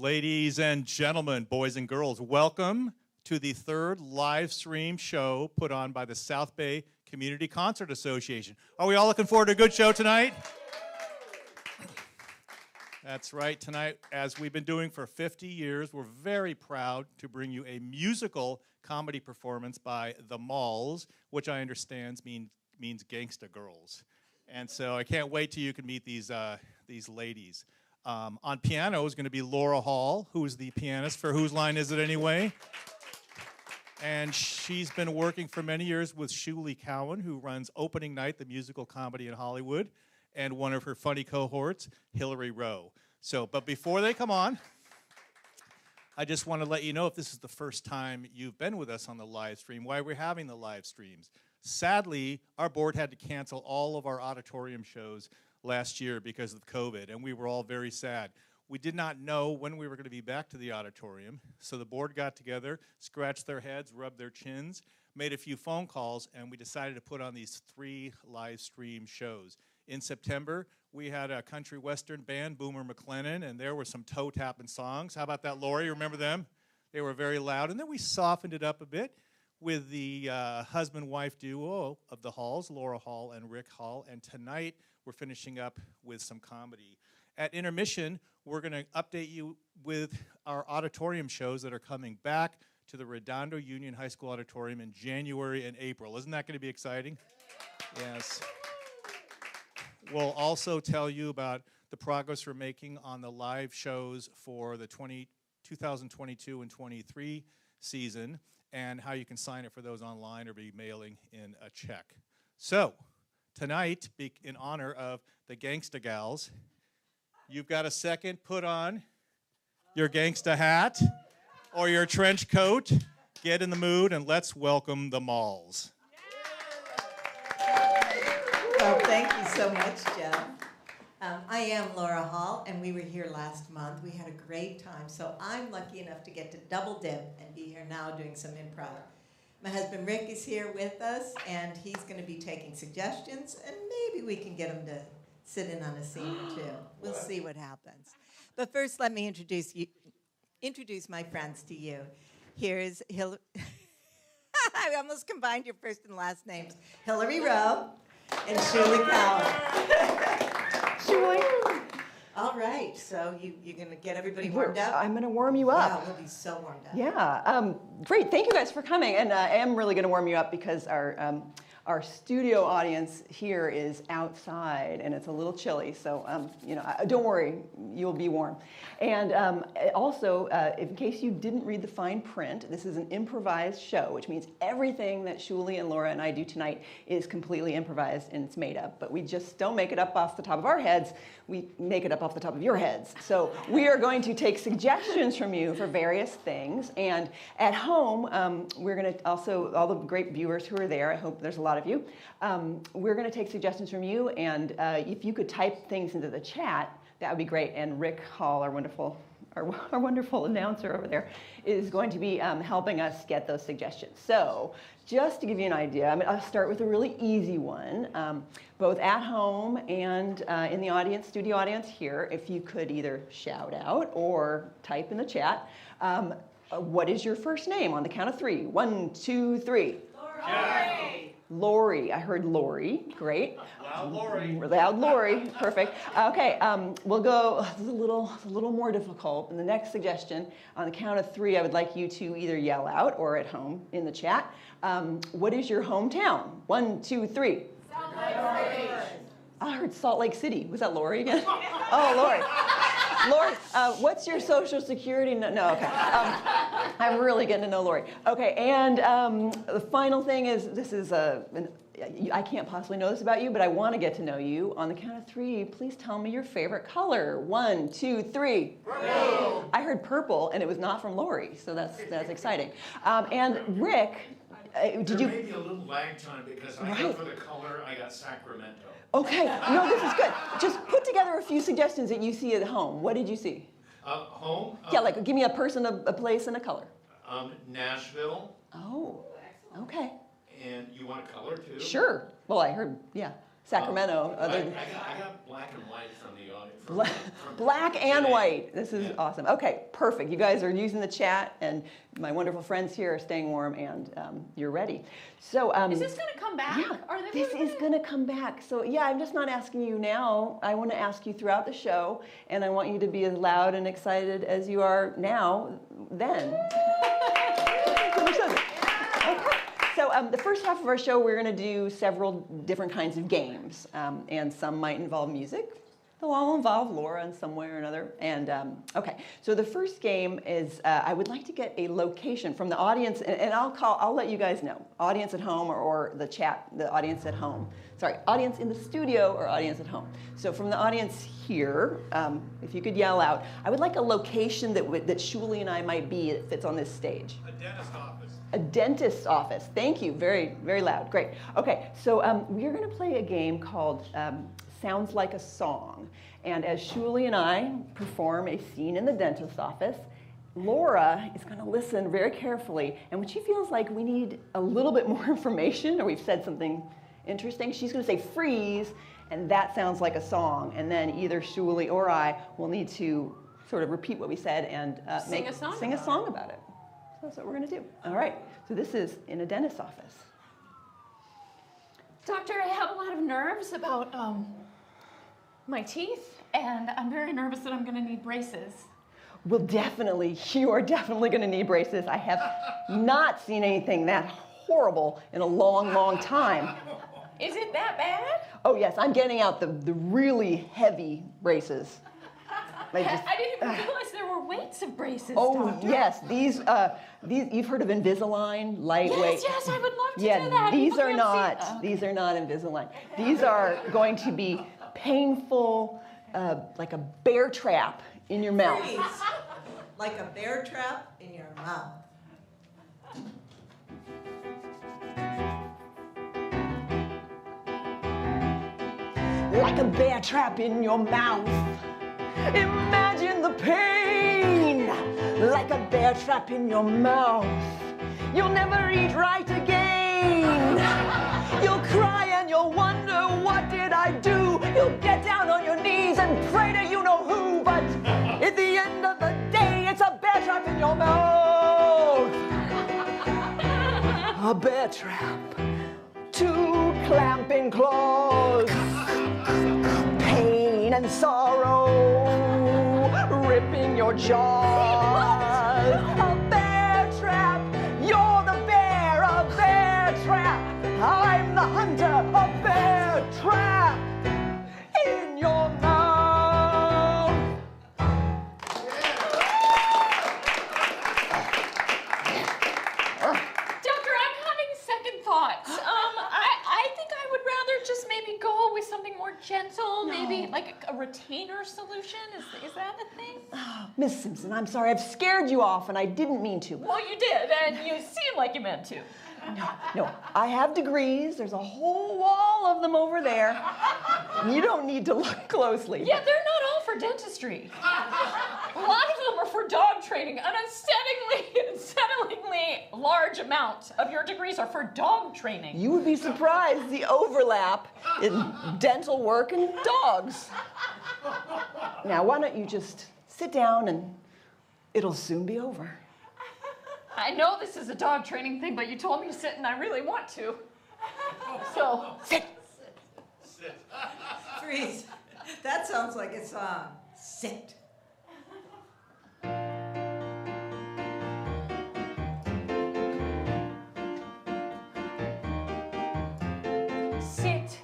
Ladies and gentlemen, boys and girls, welcome to the third live stream show put on by the South Bay Community Concert Association. Are we all looking forward to a good show tonight? That's right. Tonight, as we've been doing for 50 years, we're very proud to bring you a musical comedy performance by the Molls, which I understand means gangsta girls. And so I can't wait till you can meet these ladies. On piano is going to be Laura Hall, who is the pianist for Whose Line Is It Anyway? And she's been working for many years with Shulie Cowen, who runs Opening Night, the musical comedy in Hollywood, and one of her funny cohorts, Hilary, Rowe. But before they come on, I just want to let you know, if this is the first time you've been with us on the live stream, why we're having the live streams. Sadly, our board had to cancel all of our auditorium shows last year because of COVID, and we were all very sad. We did not know when we were going to be back to the auditorium, so the board got together, scratched their heads, rubbed their chins, made a few phone calls, and we decided to put on these 3 live stream shows. In September, we had a country western band, Boomer McLennan, and there were some toe-tapping songs. How about that, Lori? Remember them? They were very loud. And then we softened it up a bit with the husband-wife duo of the Halls, Laura Hall and Rick Hall. And tonight, we're finishing up with some comedy. At intermission, we're going to update you with our auditorium shows that are coming back to the Redondo Union High School Auditorium in January and April. Isn't that going to be exciting? Yes. We'll also tell you about the progress we're making on the live shows for the 2022 and 23 season, and how you can sign up for those online or be mailing in a check. So, tonight, in honor of the Gangsta Gals, you've got a second, put on your gangsta hat or your trench coat, get in the mood, and let's welcome the Molls. Well, thank you so much, Jeff. I am Laura Hall, and we were here last month. We had a great time, so I'm lucky enough to get to double dip and be here now doing some improv. My husband Rick is here with us, and he's going to be taking suggestions, and maybe we can get him to sit in on a scene or two. We'll see what happens. But first, let me introduce my friends to you. Here's Hilary. I almost combined your first and last names. Hilary Rowe and Shulie Cowen. Shulie. All right, so you're going to get everybody warmed up? I'm going to warm you up. Wow, we'll be so warmed up. Yeah, great. Thank you guys for coming. And I am really going to warm you up because our studio audience here is outside, and it's a little chilly. So, don't worry, you'll be warm. And also, in case you didn't read the fine print, this is an improvised show, which means everything that Shulie and Laura and I do tonight is completely improvised and it's made up. But we just don't make it up off the top of our heads. We make it up off the top of your heads. So we are going to take suggestions from you for various things. And at home, we're going to also, all the great viewers who are there, I hope there's a lot of you, we're going to take suggestions from you. And if you could type things into the chat, that would be great. And Rick Hall, our wonderful announcer over there, is going to be helping us get those suggestions. So just to give you an idea, I'll start with a really easy one. Both at home and in the audience, studio audience here, if you could either shout out or type in the chat, what is your first name on the count of 3? 1, 2, 3. Lori. Lori. I heard Lori. Great. Loud Lori. Loud Lori. Perfect. Okay, we'll go. This is a little more difficult. And the next suggestion, on the count of 3, I would like you to either yell out or at home in the chat. What is your hometown? 1, 2, 3. Salt Lake City. I heard Salt Lake City. Was that Lori again? Oh, Lori. Lori, what's your social security? No, okay. I'm really getting to know Lori. Okay, and the final thing is, this is I can't possibly know this about you, but I want to get to know you. On the count of 3, please tell me your favorite color. 1, 2, 3. Purple. I heard purple, and it was not from Lori, so that's exciting. And Rick, did you? There may be a little lag time because I got for the color, I got Sacramento. Okay, no, this is good. Just put together a few suggestions that you see at home. What did you see? Home? Yeah, like give me a person, a place, and a color. Nashville. Oh, okay. And you want a color too? Sure. Well, I heard, yeah. Sacramento. I got black and white from the audience. Black and white. This is awesome. Okay, perfect. You guys are using the chat, and my wonderful friends here are staying warm, and you're ready. So, is this going to come back? Yeah, Are they this is going to come back. So, yeah, I'm just not asking you now. I want to ask you throughout the show, and I want you to be as loud and excited as you are now, then. Okay. So the first half of our show, we're going to do several different kinds of games, and some might involve music. They'll all involve Laura in some way or another. And okay, so the first game is I would like to get a location from the audience, and I'll let you guys know, audience at home or the chat, the audience at home. Sorry, audience in the studio or audience at home. So from the audience here, if you could yell out, I would like a location that Shulie and I might be that fits on this stage. A dentist office. A dentist's office. Thank you. Very, very loud. Great. Okay, so we are going to play a game called Sounds Like a Song. And as Shulie and I perform a scene in the dentist's office, Laura is going to listen very carefully. And when she feels like we need a little bit more information or we've said something interesting, she's going to say freeze, and that sounds like a song. And then either Shulie or I will need to sort of repeat what we said and sing a song about it. That's what we're going to do. All right. So this is in a dentist's office. Doctor, I have a lot of nerves about my teeth, and I'm very nervous that I'm going to need braces. Well, definitely. You are definitely going to need braces. I have not seen anything that horrible in a long, long time. Is it that bad? Oh, yes. I'm getting out the really heavy braces. I didn't even realize there were weights of braces, Oh, Doctor. yes. These you've heard of Invisalign, lightweight. Yes, I would love to Yeah, do that. these People are can't not. see- Okay. These are not Invisalign. These are going to be painful, like a bear trap in your mouth. Freeze. Like a bear trap in your mouth. Like a bear trap in your mouth. Imagine the pain. Like a bear trap in your mouth. You'll never eat right again. You'll cry and you'll wonder, what did I do? You'll get down on your knees and pray to you know who, but at the end of the day, it's a bear trap in your mouth. A bear trap. Two clamping claws. Pain and sorrow ripping your jaws. A bear trap. You're the bear. A bear trap. I'm the hunter. A bear trap in your mouth. Doctor, I'm having second thoughts. I think I would rather just maybe go with something more gentle, maybe like a retainer solution. Is that a thing? Miss Simpson, I'm sorry. I've scared you off, and I didn't mean to. Well, you did, and you seem like you meant to. No, I have degrees. There's a whole wall of them over there. You don't need to look closely. Yeah, they're not all for dentistry. A lot of them are for dog training. An unsettlingly large amount of your degrees are for dog training. You would be surprised the overlap in dental work and dogs. Now, why don't you just sit down and it'll soon be over. I know this is a dog training thing, but you told me to sit and I really want to. So, Sit. Freeze. That sounds like a song. Sit. sit.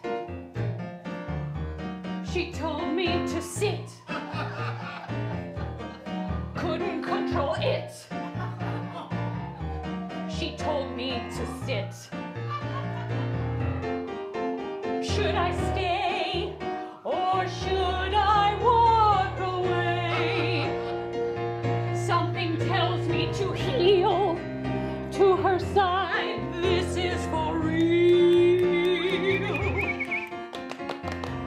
She told me to sit. Couldn't control it. She told me to sit. Should I stay or should I walk away? Something tells me to heel to her side. This is for real.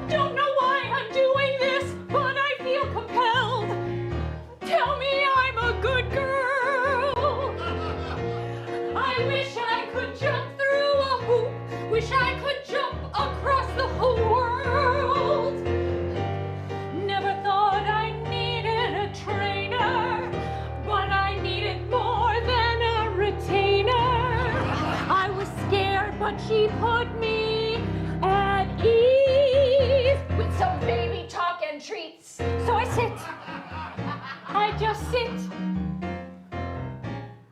Don't know why I'm doing this, but I feel compelled. Tell me I'm a good girl. I wish I could jump through a hoop. Wish I could jump across the whole just sit.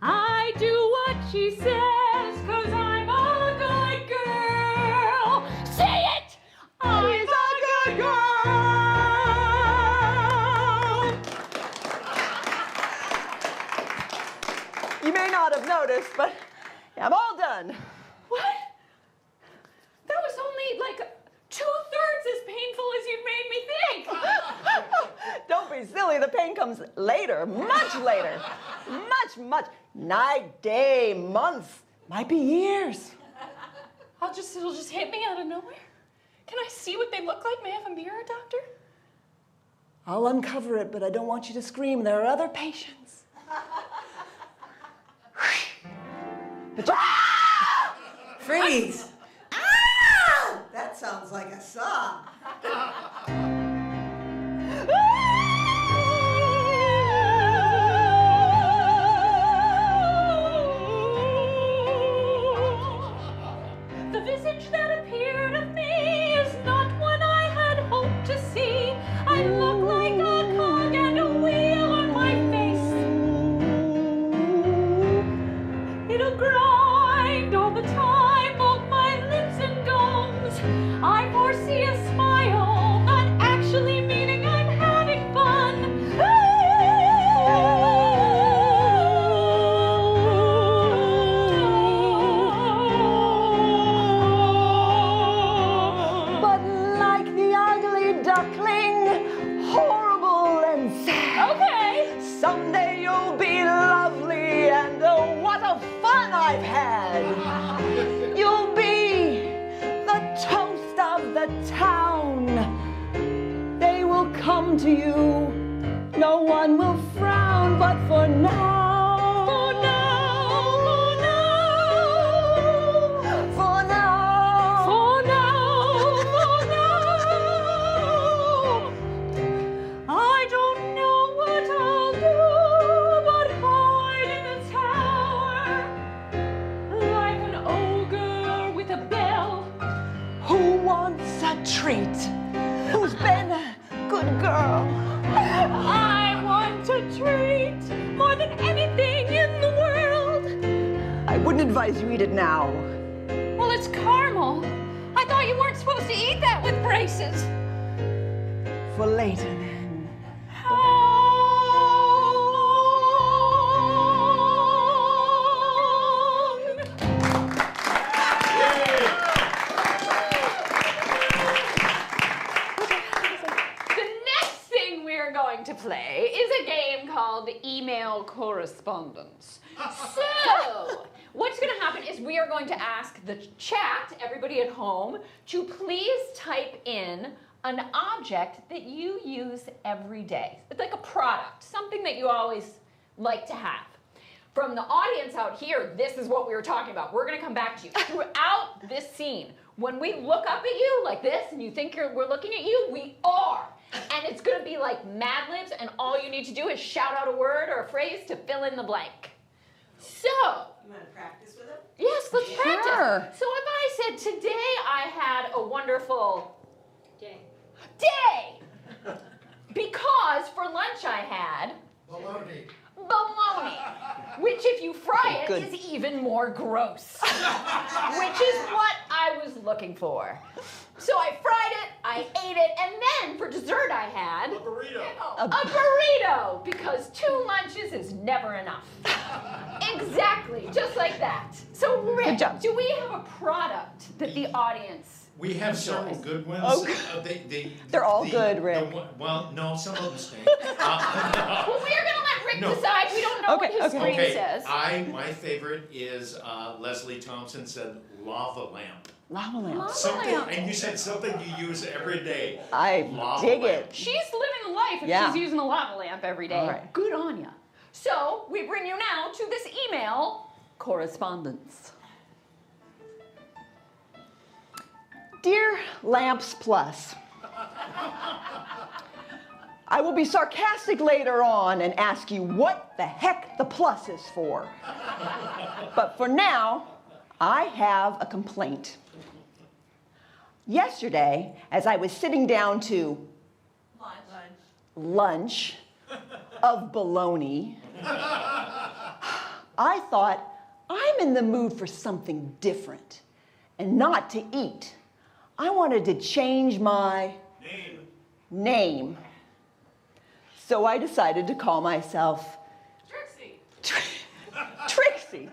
I do what she says, 'cause I'm a good girl. Say it! I'm a good girl. You may not have noticed, but I'm all done. What? That was only like 2/3 as painful as you made me think. Don't be silly. The pain comes later, much later. Much. Night, day, months, might be years. It'll just hit me out of nowhere. Can I see what they look like? May I have a mirror, doctor? I'll uncover it, but I don't want you to scream. There are other patients. Freeze! Ah! That sounds like a song. The visage that appeared of me is not one I had hoped to see. I look like a cog and a wheel on my face. It'll grind all the time, both my lips and gums. I foresee a smile, not actually meaning I'm having fun. But like the ugly duckling, horrible and sad. Okay. Someday you'll be lovely, and oh, what a fun I've had. You'll be the toast of the town. They will come to you. No one will frown, but for now. For now. I don't know what I'll do, but hide in a tower like an ogre with a bell. Who wants a treat? Who's been a good girl? I want a treat more than anything in the world. I wouldn't advise you eat it now. Well, it's caramel. I thought you weren't supposed to eat that with braces. For later then. How long? The next thing we're going to play is a game called Email Correspondence. So, what's going to happen is we are going to ask the chat, everybody at home, to please type in an object that you use every day. It's like a product, something that you always like to have. From the audience out here, this is what we were talking about. We're going to come back to you. Throughout this scene, when we look up at you like this and you think we're looking at you, we are. And it's going to be like Mad Libs, and all you need to do is shout out a word or a phrase to fill in the blank. So, You want to practice with them? yes, let's practice. Sure. So if I said, today I had a wonderful day. Because for lunch I had Baloney. bologna, which if you fry it Good. is even more gross, which is what I was looking for. So I fried it, I ate it, and then for dessert I had A burrito. a burrito, because 2 lunches is never enough. Exactly, just like that. So Rick, Good job. do we have a product that the audience... We have several enjoys? good ones. Oh. They're all good, Rick. Well, no, some of them stink. Well, we're gonna let Rick No. decide. We don't know what Okay, his okay. screen Okay, says. my favorite is Leslie Thompson said lava lamp. Lava lamp. Lava Something, lamp. and you said something you use every day. I Lava dig lamp. it. She's living the life if Yeah. she's using a lava lamp every day. All right. Good on ya. So we bring you now to this email Correspondence. Dear Lamps Plus, I will be sarcastic later on and ask you what the heck the plus is for. But for now, I have a complaint. Yesterday, as I was sitting down to lunch, of bologna, I thought, I'm in the mood for something different and not to eat. I wanted to change my name. So I decided to call myself Trixie,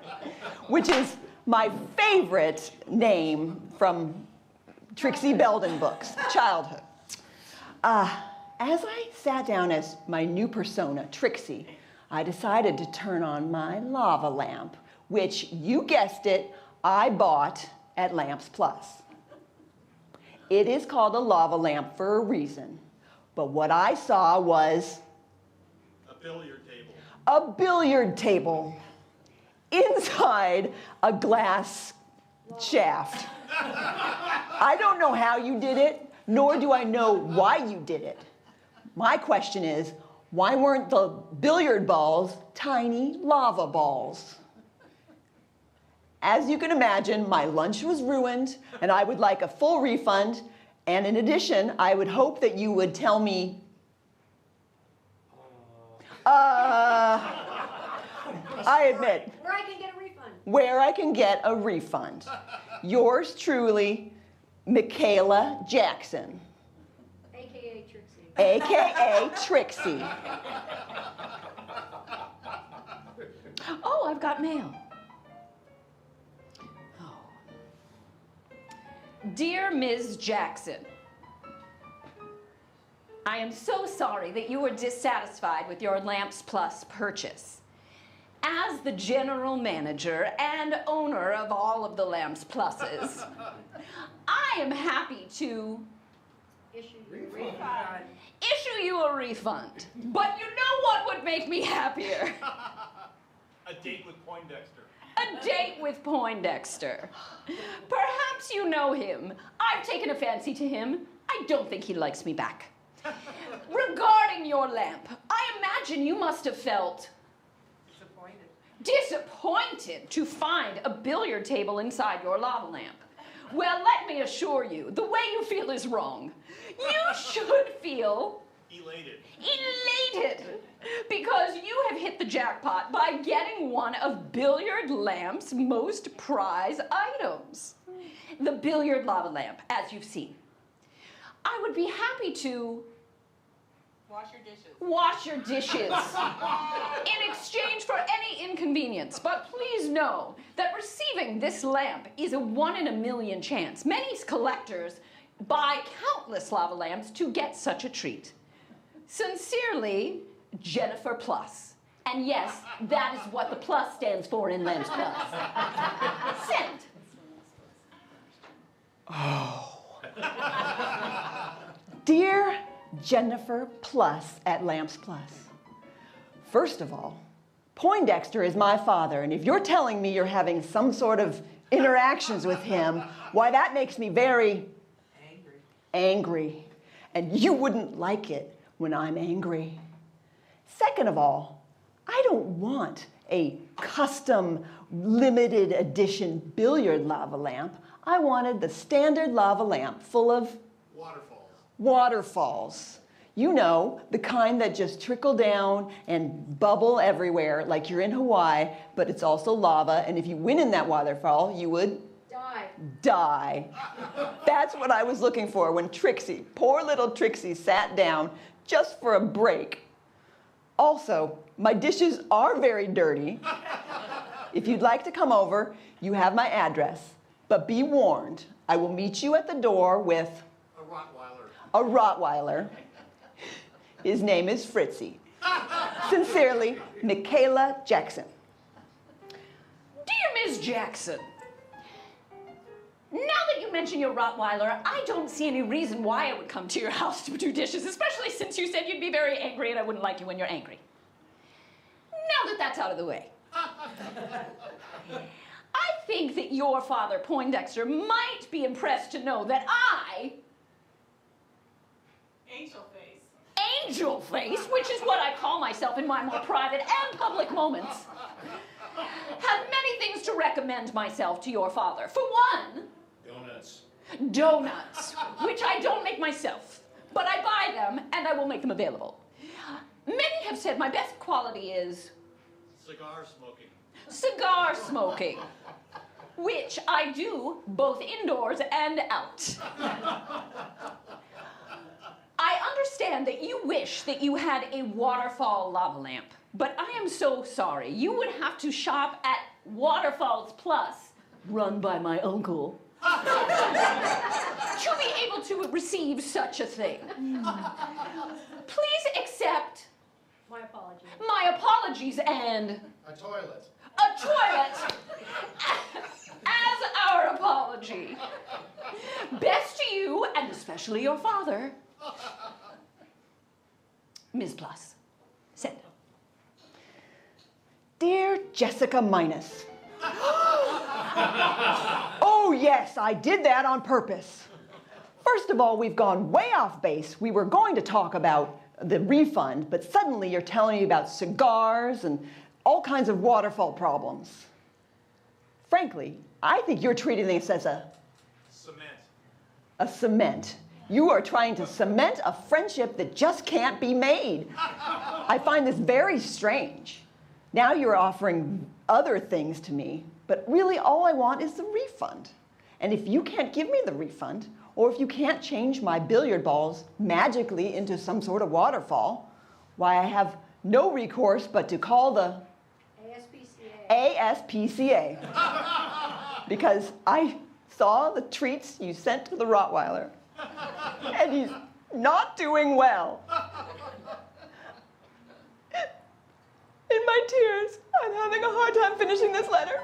which is my favorite name from Trixie Belden books, childhood. As I sat down as my new persona, Trixie, I decided to turn on my lava lamp, which, you guessed it, I bought at Lamps Plus. It is called a lava lamp for a reason, but what I saw was A billiard table. a billiard table inside a glass shaft. I don't know how you did it, nor do I know why you did it. My question is, why weren't the billiard balls tiny lava balls? As you can imagine, my lunch was ruined, and I would like a full refund. And in addition, I would hope that you would tell me, I admit, Where I can get a refund. where I can get a refund. Yours truly, Michaela Jackson, AKA Trixie. AKA Trixie. Oh, I've got mail. Oh. Dear Ms. Jackson, I am so sorry that you were dissatisfied with your Lamps Plus purchase. As the general manager and owner of all of the Lamps Pluses, I am happy to Issue you a refund. issue you a refund. But you know what would make me happier? A date with Poindexter. A date with Poindexter. Perhaps you know him. I've taken a fancy to him. I don't think he likes me back. Regarding your lamp, I imagine you must have felt disappointed to find a billiard table inside your lava lamp. Well, let me assure you, the way you feel is wrong. You should feel Elated. because you have hit the jackpot by getting one of Billiard Lamp's most prized items. The billiard lava lamp, as you've seen. I would be happy to wash your dishes in exchange for any inconvenience. But please know that receiving this lamp is a 1 in a million chance. Many collectors buy countless lava lamps to get such a treat. Sincerely, Jennifer Plus. And yes, that is what the plus stands for in Lamps Plus. Send. Dear Jennifer Plus at Lamps Plus. First of all, Poindexter is my father, and if you're telling me you're having some sort of interactions with him, why, that makes me very angry. And you wouldn't like it when I'm angry. Second of all, I don't want a custom limited edition billiard lava lamp. I wanted the standard lava lamp full of waterfalls. You know, the kind that just trickle down and bubble everywhere like you're in Hawaii, but it's also lava, and if you went in that waterfall, you would die. That's what I was looking for when Trixie, poor little Trixie, sat down just for a break. Also, my dishes are very dirty. If you'd like to come over, you have my address. But be warned, I will meet you at the door with a Rottweiler. His name is Fritzy. Sincerely, Michaela Jackson. Dear Ms. Jackson, now that you mention your Rottweiler, I don't see any reason why I would come to your house to do dishes, especially since you said you'd be very angry and I wouldn't like you when you're angry. Now that that's out of the way, I think that your father, Poindexter, might be impressed to know that I... Angel face, which is what I call myself in my more private and public moments, have many things to recommend myself to your father. For one... Donuts, which I don't make myself, but I buy them and I will make them available. Many have said my best quality is Cigar smoking. cigar smoking, which I do both indoors and out. I understand that you wish that you had a waterfall lava lamp, but I am so sorry. You would have to shop at Waterfalls Plus, run by my uncle, to be able to receive such a thing. Please accept My apologies. my apologies and A toilet. a toilet as our apology. Best to you, and especially your father, Ms. Plus. Send. Dear Jessica Minus. Oh yes, I did that on purpose. First of all, we've gone way off base. We were going to talk about the refund, but suddenly you're telling me about cigars and all kinds of waterfall problems. Frankly, I think you're treating this as a cement. You are trying to cement a friendship that just can't be made. I find this very strange. Now you're offering other things to me, but really all I want is the refund. And if you can't give me the refund, or if you can't change my billiard balls magically into some sort of waterfall, why I have no recourse but to call the ASPCA. Because I saw the treats you sent to the Rottweiler, and he's not doing well. In my tears, I'm having a hard time finishing this letter.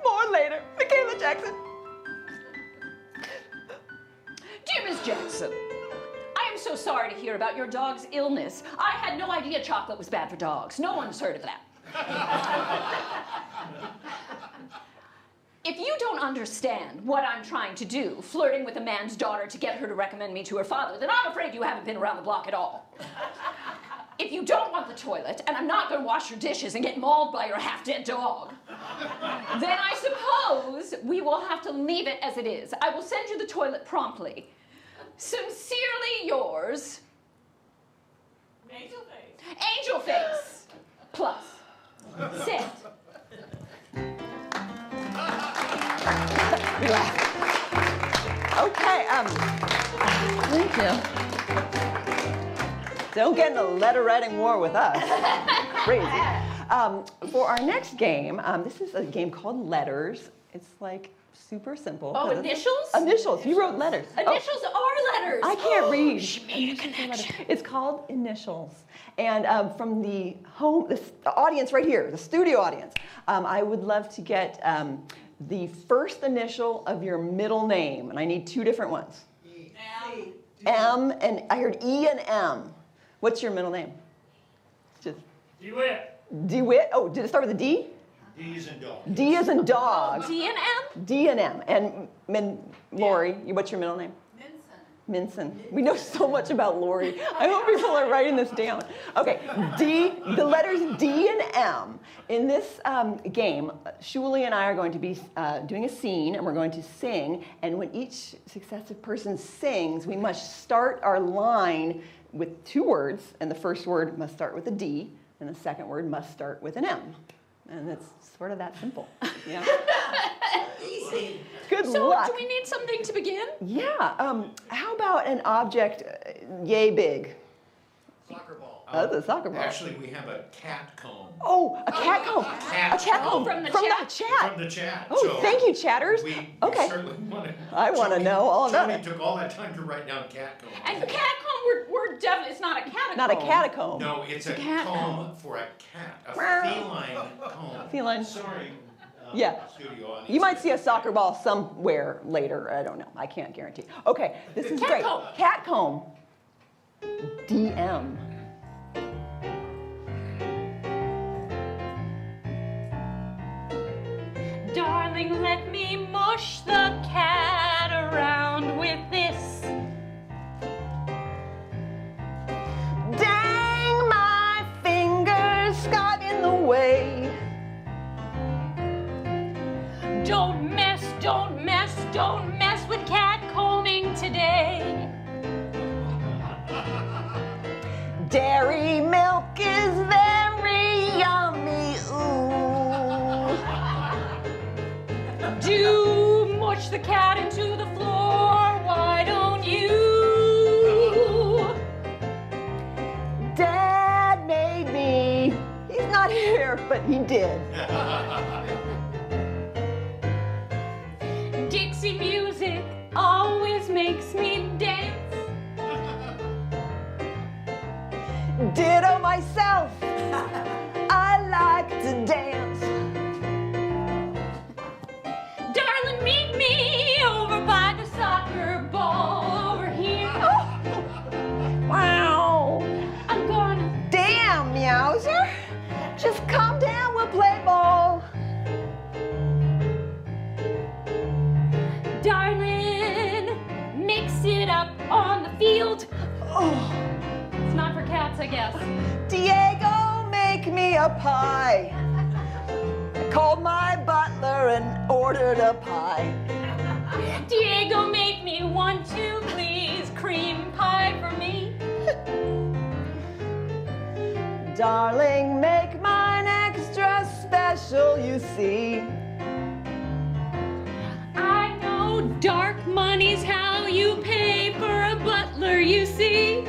More later, Michaela Jackson. Dear Miss Jackson, I am so sorry to hear about your dog's illness. I had no idea chocolate was bad for dogs. No one's heard of that. If you don't understand what I'm trying to do, flirting with a man's daughter to get her to recommend me to her father, then I'm afraid you haven't been around the block at all. If you don't want the toilet, and I'm not going to wash your dishes and get mauled by your half-dead dog, then I suppose we will have to leave it as it is. I will send you the toilet promptly. Sincerely yours, Angel face. Angel Face Plus. Send. Okay, thank you. Don't get in a letter writing war with us. Crazy. For our next game, this is a game called Letters. It's like super simple. Oh, initials? Initials. You wrote letters. Initials are letters. I can't read. She made a connection. It's called Initials. And from the audience right here, the studio audience, I would love to get the first initial of your middle name. And I need two different ones. M, and I heard E and M. What's your middle name? Just DeWitt. DeWitt. Oh, did it start with a D? D is in dog. D as in dog. D and M? D and M. And Lori, what's your middle name? Minson. We know so much about Lori. I hope people are writing this down. Okay, D, the letters D and M. In this game, Shulie and I are going to be doing a scene, and we're going to sing, and when each successive person sings, we must start our line with two words, and the first word must start with a D, and the second word must start with an M. And it's sort of that simple. Yeah. Easy. Good So, luck. do we need something to begin? Yeah. How about an object yay big? Soccer ball. That's a soccer ball. Actually, we have a cat comb. Oh, a cat comb. Cat A cat comb comb. From the from chat? the chat. From the chat. Oh, So thank you, chatters. We Okay. certainly want to. I wanna know all about Tony it. took all that time to write down cat comb. And catacomb, we're definitely, it's not a catacomb. Not a catacomb. No, it's a cat comb for a cat. A Meow. feline comb. Feline. Sorry. Yeah. Studio audience. You might see a soccer ball somewhere later. I don't know. I can't guarantee. Okay, this is Cat great. comb. Cat comb. DM. Darling, let me mush the cat around with this. Dang, my fingers got in the way. Don't mess, don't mess, don't mess with cat combing today. Dairy He did. Dixie music always makes me dance. Ditto myself. I like to dance. Darling, meet me over by the soccer ball over here. Wow. I'm gonna. Damn, Meowser. Just calm down, we'll play ball. Darling, mix it up on the field. Oh, It's not for cats, I guess. Diego, make me a pie. I called my butler and ordered a pie. Diego, make me one, two, please. Cream pie for me. Darling, make mine extra special, you see. I know dark money's how you pay for a butler, you see.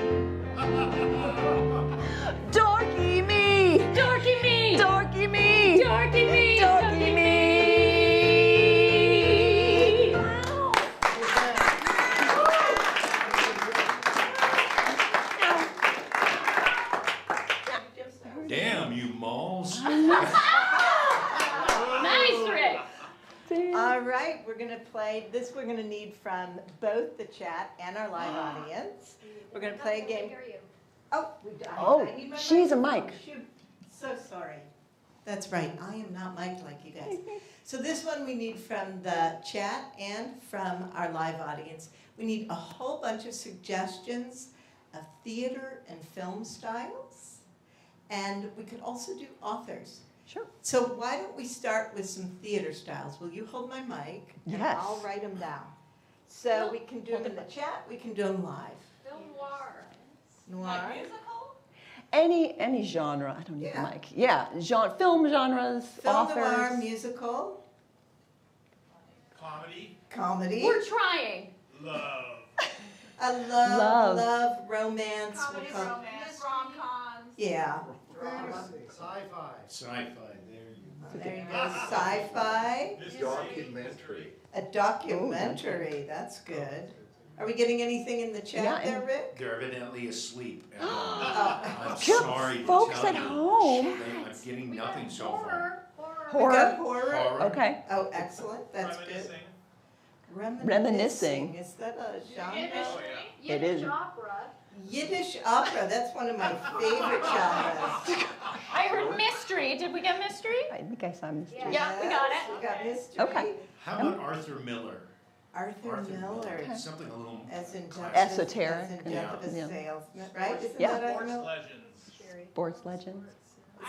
Dorky me! Dorky me! Dorky me! Dorky me! Dorky me! Damn you, Molls. Nice, Rick! All right, we're going to play this. We're going to need from both the chat and our live audience. We're going to play a game. Oh, Oh, I need my she needs a microphone. mic. Shoot. So sorry. That's right. I am not mic'd like you guys. So this one we need from the chat and from our live audience. We need a whole bunch of suggestions of theater and film styles. And we could also do authors. Sure. So why don't we start with some theater styles? Will you hold my mic? And Yes. I'll write them down. So we can do them in the chat, we can do them live. Film noir. Noir. Like musical? Any genre. I don't need Yeah. the mic. Yeah, film genres, Film authors. noir, musical, Comedy, comedy. We're trying. love. I love, Love. romance. we'll Comedy, call- romance, rom-coms. Yeah, Sci-fi. Sci-fi, there you go. there you go. Sci-fi, Documentary. a documentary. That's good. Are we getting anything in the chat Yeah, there, and- Rick? They're evidently asleep. And, Oh. I'm Cute sorry to folks tell at you, home. I'm getting nothing so far. Horror. We Horror. got horror. Horror. Okay. Oh, excellent. That's good. Reminiscing. Reminiscing. Is that a genre? Yiddish, Oh, yeah. It Yiddish is. opera. Yiddish opera. That's one of my favorite genres. I heard mystery. Did we get mystery? I think I saw Mystery. Yeah, we got Yes, it. We got mystery. Okay. How about Arthur Miller? Arthur Miller. Something a little As in death Esoteric As in and- death of a yeah. salesman, right? Isn't Yeah. that Arthur Sports Miller? legends. Sports legends.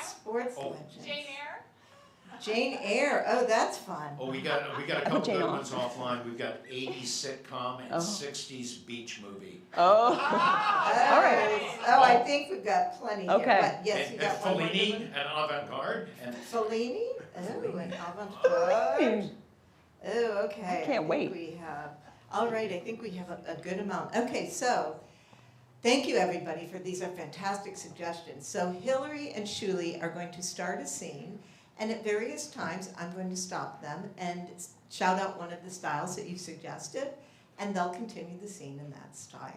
Sports Oh. legends. Jane Eyre. Jane Eyre. Oh, that's fun. Oh, we got a put couple Jane good on. ones offline. We've got 80s sitcom and Oh. 60s beach movie. Oh. All right. Oh, I think we've got plenty here. Okay. But yes, you And got one more good Fellini one? and avant-garde. And Fellini? Oh, an avant-garde. Oh, okay. I can't think wait. We have, all right, I think we have a good amount. Okay, so thank you, everybody, for these are fantastic suggestions. So Hilary and Shulie are going to start a scene, and at various times, I'm going to stop them and shout out one of the styles that you suggested, and they'll continue the scene in that style.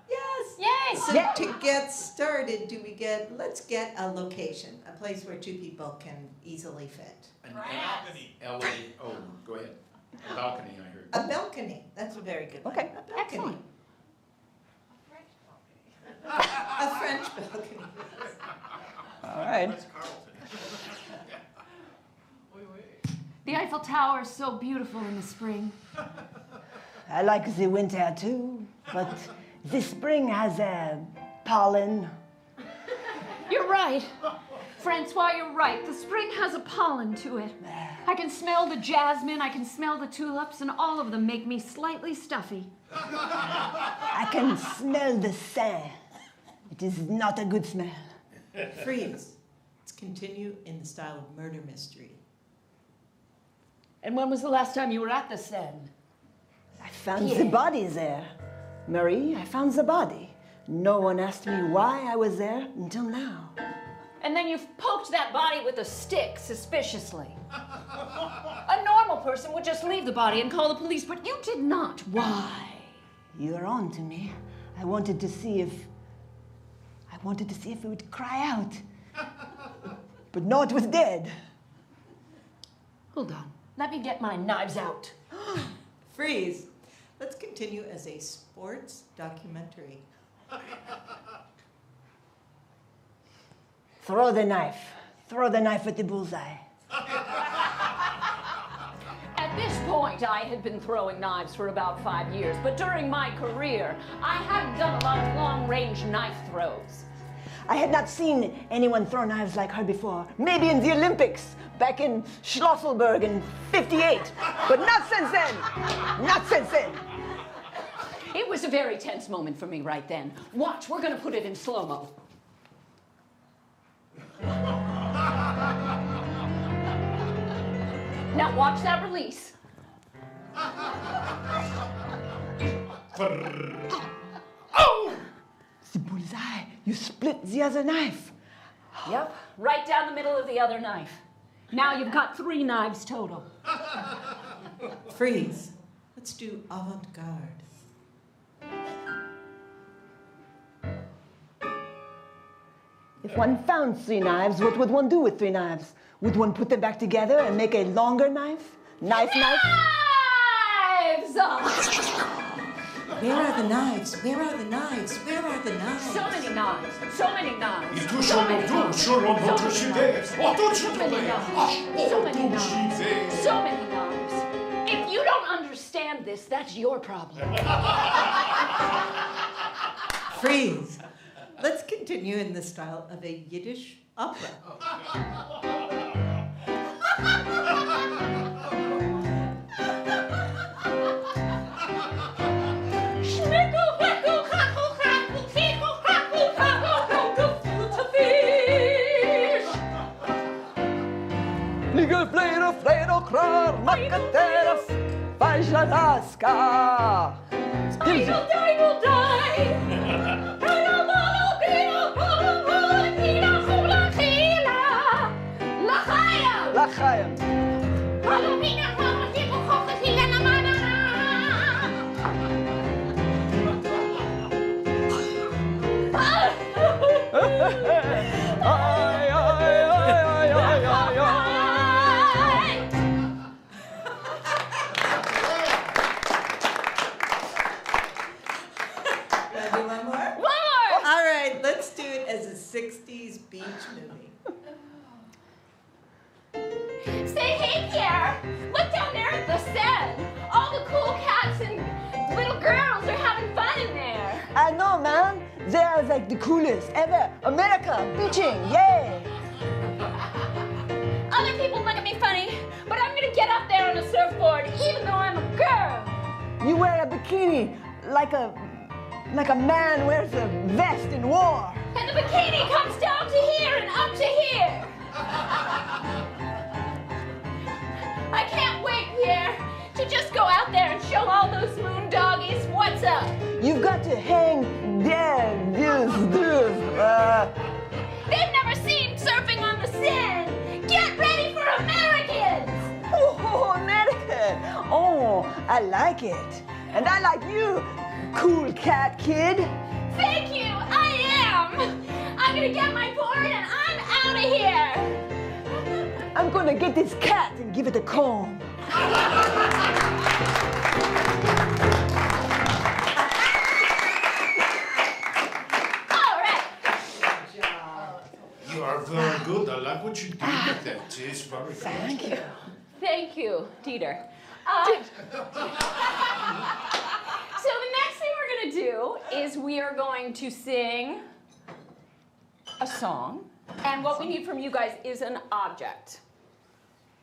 Yes. Yay! So Yeah. to get started, let's get a location, a place where two people can easily fit. and Balcony. Ellie, oh, go ahead. A balcony, I heard. A balcony, that's a very good one. Okay. A balcony. Excellent. A French balcony. All right. That's Carlton. The Eiffel Tower is so beautiful in the spring. I like the winter too, but the spring has pollen. You're right. Francois, you're right. The spring has a pollen to it. I can smell the jasmine, I can smell the tulips, and all of them make me slightly stuffy. I can smell the sand. It is not a good smell. Freeze. Let's continue in the style of murder mystery. And when was the last time you were at the Seine? I found the body there. Marie, I found the body. No one asked me why I was there until now. And then you've poked that body with a stick suspiciously. A normal person would just leave the body and call the police, but you did not. Why? You're on to me. I wanted to see if it would cry out. But no, it was dead. Hold on. Let me get my knives out. Freeze. Let's continue as a sports documentary. Throw the knife. Throw the knife at the bullseye. At this point, I had been throwing knives for about 5 years, but during my career, I hadn't done a lot of long-range knife throws. I had not seen anyone throw knives like her before. Maybe in the Olympics, back in Schlosselburg in '58. But not since then. Not since then. It was a very tense moment for me right then. Watch, we're gonna put it in slow-mo. Now watch that release. Oh! The bullseye. You split the other knife. Yep, right down the middle of the other knife. Now you've got 3 knives total. Freeze. Let's do avant-garde. If one found 3 knives, what would one do with 3 knives? Would one put them back together and make a longer knife? Knife. Knives! Where are the knives? Where are the knives? Where are the knives? So many knives. So many knives. Il touche au dos, sur le ventre super. Oh, tout So many knives. So many knives. So many knives. If you don't understand this, that's your problem. Freeze. Let's continue in the style of a Yiddish opera. Ligel fleiro, fleiro, krar, macateras, faz la rasca. Idle, idle, die. L'chaim. Ay, ay, ay, ay, ay, ay, ay. Wanna do one more? One more. All right, let's do it as a 60s beach movie. Say, hey, Pierre, look down there at the Seine. All the cool cats and little girls are having fun in there. I know, man. They are like the coolest ever. America, beaching, yay! Other people look at me funny, but I'm gonna get up there on a surfboard, even though I'm a girl. You wear a bikini like a man wears a vest in war. And the bikini comes down to here and up to here. I can't wait, Pierre, to just go out there and show all those moon doggies what's up. You've got to hang there, this. They've never seen surfing on the Seine. Get ready for Americans. Oh, America! Oh, I like it. And I like you, cool cat kid. Thank you, I am. I'm gonna get my board and I'm out of here. I'm gonna get this cat and give it a comb. All right. You are very good. I like what you do with that. It's very good. Thank you. Thank you, Dieter. So the next thing we're gonna do is we are going to sing a song, and what we need from you guys is an object.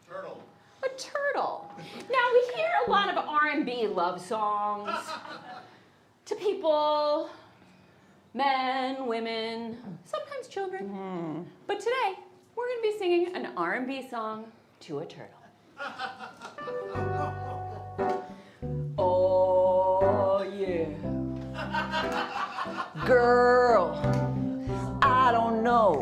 Turtle. A turtle. Now we hear a lot of R&B love songs to people, men, women, sometimes children. But today we're gonna be singing an R&B song to a turtle. Oh yeah. Girl, I don't know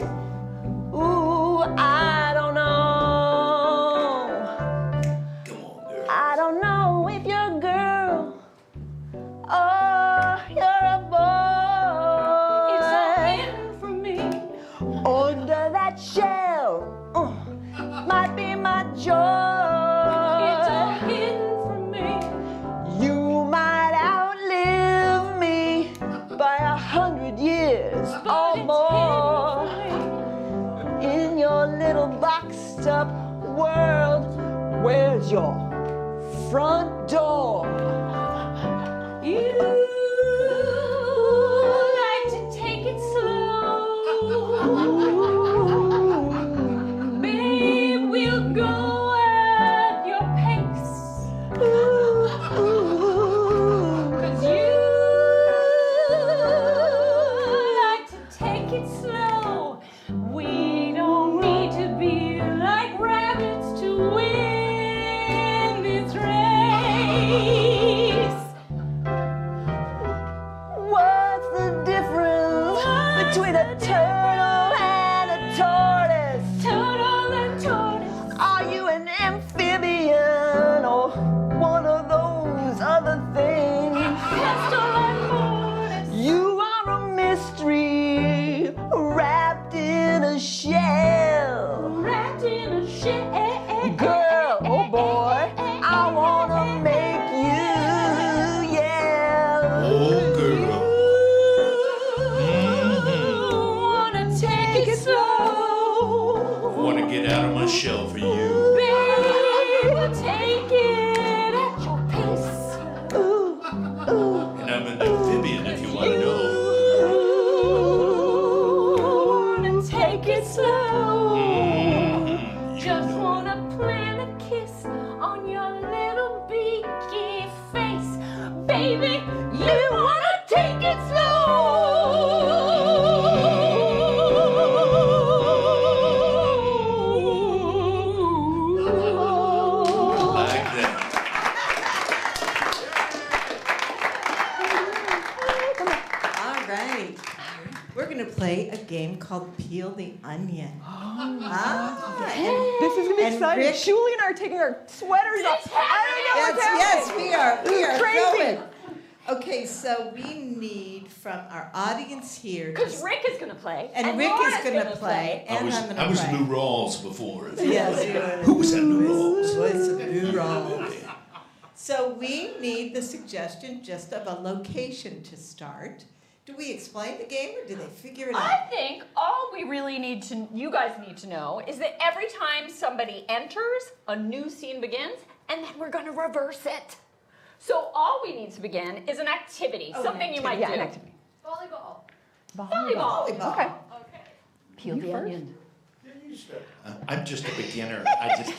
messed up world. Where's your front door? You like to take it slow. Babe, we'll go at your pace. 'Cause you like to take it slow. We don't need to be like rabbits to win this race. What's the difference between a turtle and a tortoise? Turtle and tortoise. Are you an amphibian or one of those other things? Pestle and mortis. You are a mystery wrapped in a shell. Wrapped in a shell. Girl, oh boy, I wanna make you yell. Oh, girl. Wanna take it slow. I want to get out of my shell for you. Babe, take it at your pace. And I'm an amphibian if you want to know. Wanna take it slow. You Just know. wanna plant a kiss on your little beaky face. Baby, you wanna take it slow. Like that. All right. We're going to play a game called Peel the Onion. This is gonna be And exciting. Rick- Shulie and I are taking our sweaters off. I don't know what's Yes, happening. we are. We are Crazy. going. Okay, so we need from our audience here. Because Rick is gonna play. and Rick Laura's is going to play. And I'm going to play. I was Lou Rawls before. Yes, you Who was that Lou Rawls? Voice of Lou Rawls. So we need the suggestion just of a location to start. Do we explain the game or do they figure it I out? think all we really need to, you guys need to know, is that every time somebody enters, a new scene begins, and then we're gonna reverse it. So all we need to begin is an activity, Oh, something an you might Yeah, do. an activity. Volleyball. Volleyball. Volleyball. Okay. Okay. Peel the onion. I'm just a beginner. I just.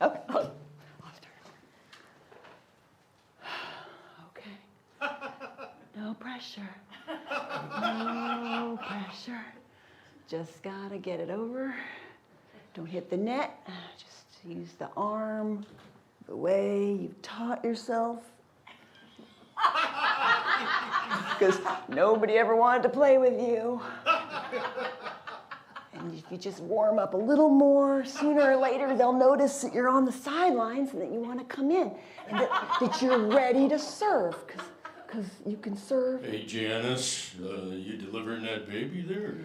Okay. I'll start. Okay. No pressure. No pressure. Just gotta get it over. Don't hit the net. Just use the arm the way you've taught yourself. Because nobody ever wanted to play with you. And if you just warm up a little more, sooner or later they'll notice that you're on the sidelines and that you want to come in and that you're ready to serve because you can serve. Hey, Janice, you delivering that baby there?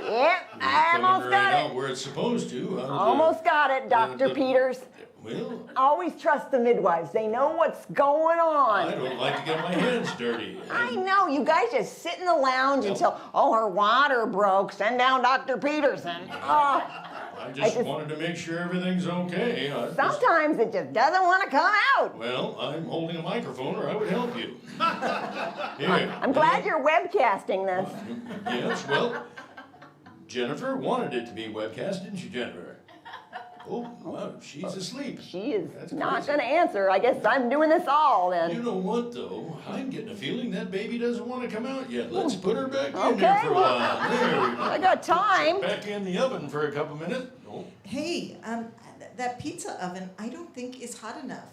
Yeah, I almost right got out it. where it's supposed to. How's Almost got it, Dr. the- Peters. Well, Always trust the midwives. They know what's going I on. don't like to get my hands dirty. I know, you guys just sit in the lounge until, oh, her water broke. Send down Dr. Peterson. Oh, I just just- wanted to make sure everyth's okay. sometimes it just doesn't want to come out. Well, I'm holding a microphone or I would help you. Here. I'm glad you're webcasting this. Yes, well, Jennifer wanted it to be webcast, didn't you, Jennifer? Oh, wow, she's asleep. She is That's not crazy. going to answer. I guess I'm doing this all then. You know what, though? I'm getting a feeling that baby doesn't want to come out yet. Let's put her back in Okay, there for a well, while. There we go. I got time. Back in the oven for a couple minutes. Oh, Hey, that pizza oven, I don't think is hot enough.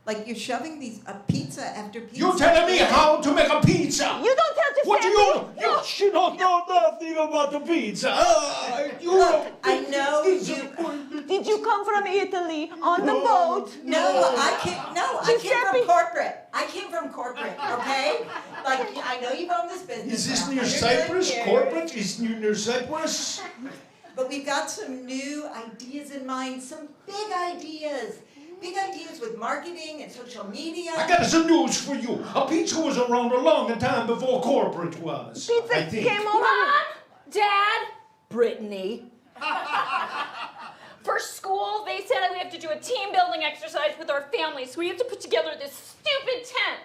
Like you're shoving these pizza after pizza. you're telling me how to make a pizza? You don't tell to What do Sandy. you? She don't know nothing about the pizza. Look, I know you. Did you come from Italy on the boat? No, I can't. No, I came Giuseppe. from corporate. I came from corporate. Okay, like I know you've owned this business. Is this for near 100 Cyprus? years, Corporate? Is near Cyprus? But we've got some new ideas in mind. Some big ideas. Big ideas with marketing and social media. I got some news for you. A pizza was around a long time before corporate was. Pizza I think. came over. Mom, Dad, Brittany, For school, they said we have to do a team building exercise with our families, so we have to put together this stupid tent.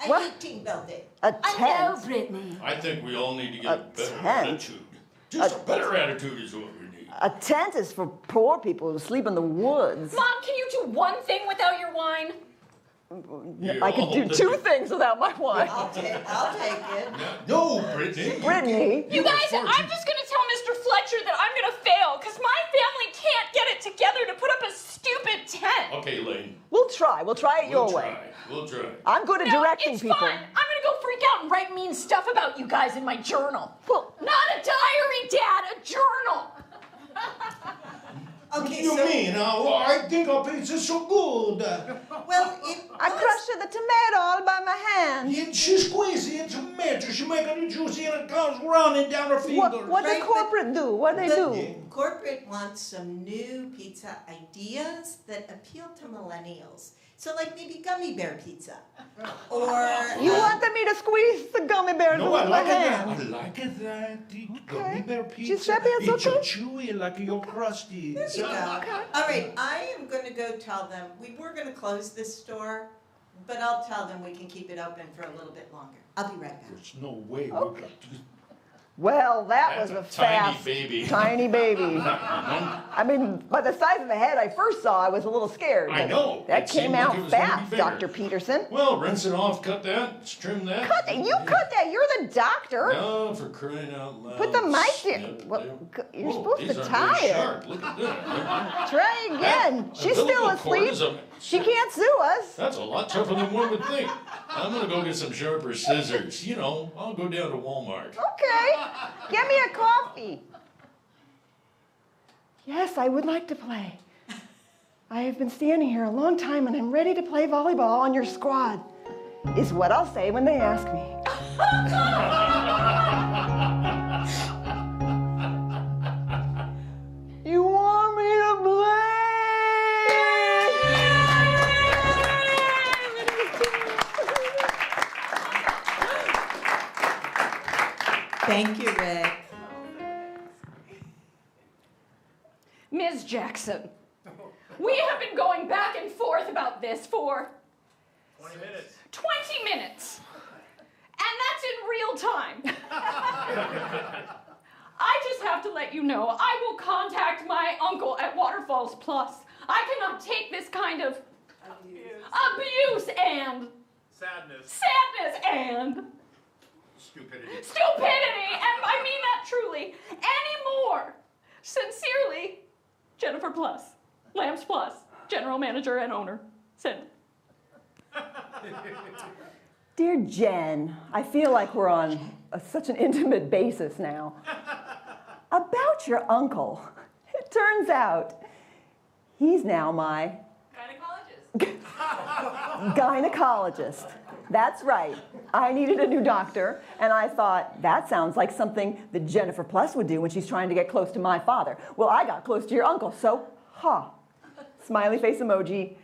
I What? hate team building. A I know, tent. Brittany. I think we all need to get a better tent? attitude. Just a better attitude is what we need. A tent is for poor people who sleep in the woods. Mom, can you do one thing without your wine? I could do two things without my wine. I'll take it. No, Brittany. Brittany. You guys, I'm just gonna tell Mr. Fletcher that I'm gonna fail, because my family can't get it together to put up a stupid tent. Okay, Lane. We'll try. We'll try it your We'll way. try. We'll try. I'm good at No, directing it's people. fine. I'm gonna go freak out and write mean stuff about you guys in my journal. Well, Not a diary, Dad, a journal. Okay, What do you so mean? I think our pizza's so good. well, it I was- crushed the tomato all by my hand. And she squeezes it into tomato. She make it juicy and it comes running down her fingers. What Right, the corporate do? What they the do? corporate wants some new pizza ideas that appeal to millennials. So like maybe gummy bear pizza, or You wanted me to squeeze the gummy bears No, I with my like it. hand. I like it that the gummy bear pizza. Giuseppe, it's it's okay? chewy like your crusty. There you go. All right, I am going to go tell them, we were going to close this store, but I'll tell them we can keep it open for a little bit longer. I'll be right back. There's no way Okay. we got to. Well, that That's was a tiny fast, baby. tiny baby. I mean, by the size of the head I first saw, I was a little scared. I but know. That It came seemed like out it was gonna be fast, bigger. Dr. Peterson. Well, rinse it off, cut that, trim that. Cut that. You cut that. You're the doctor. No, for crying out loud. Put the mic Snip in. it Well, there. you're Whoa, supposed these to aren't tie very it. sharp. Look at that. Try again. She's still umbilical cord asleep. is a- She can't sue us. That's a lot tougher than one would think. I'm gonna go get some sharper scissors. You know, I'll go down to Walmart. Okay. Get me a coffee. Yes, I would like to play. I have been standing here a long time and I'm ready to play volleyball on your squad, is what I'll say when they ask me. You want me to Thank you, Rick. Ms. Jackson, we have been going back and forth about this for 20 minutes. 20 minutes. And that's in real time. I just have to let you know, I will contact my uncle at Waterfalls Plus. I cannot take this kind of abuse and Sadness. and Stupidity. stupidity, and I mean that truly, anymore. Sincerely, Jennifer Plus, Lambs Plus, General Manager and Owner. Send. Dear Jen, I feel like we're on such an intimate basis now. About your uncle, it turns out he's now my gynecologist. That's right. I needed a new doctor, and I thought, that sounds like something that Jennifer Plus would do when she's trying to get close to my father. Well, I got close to your uncle, so, ha. Smiley face emoji,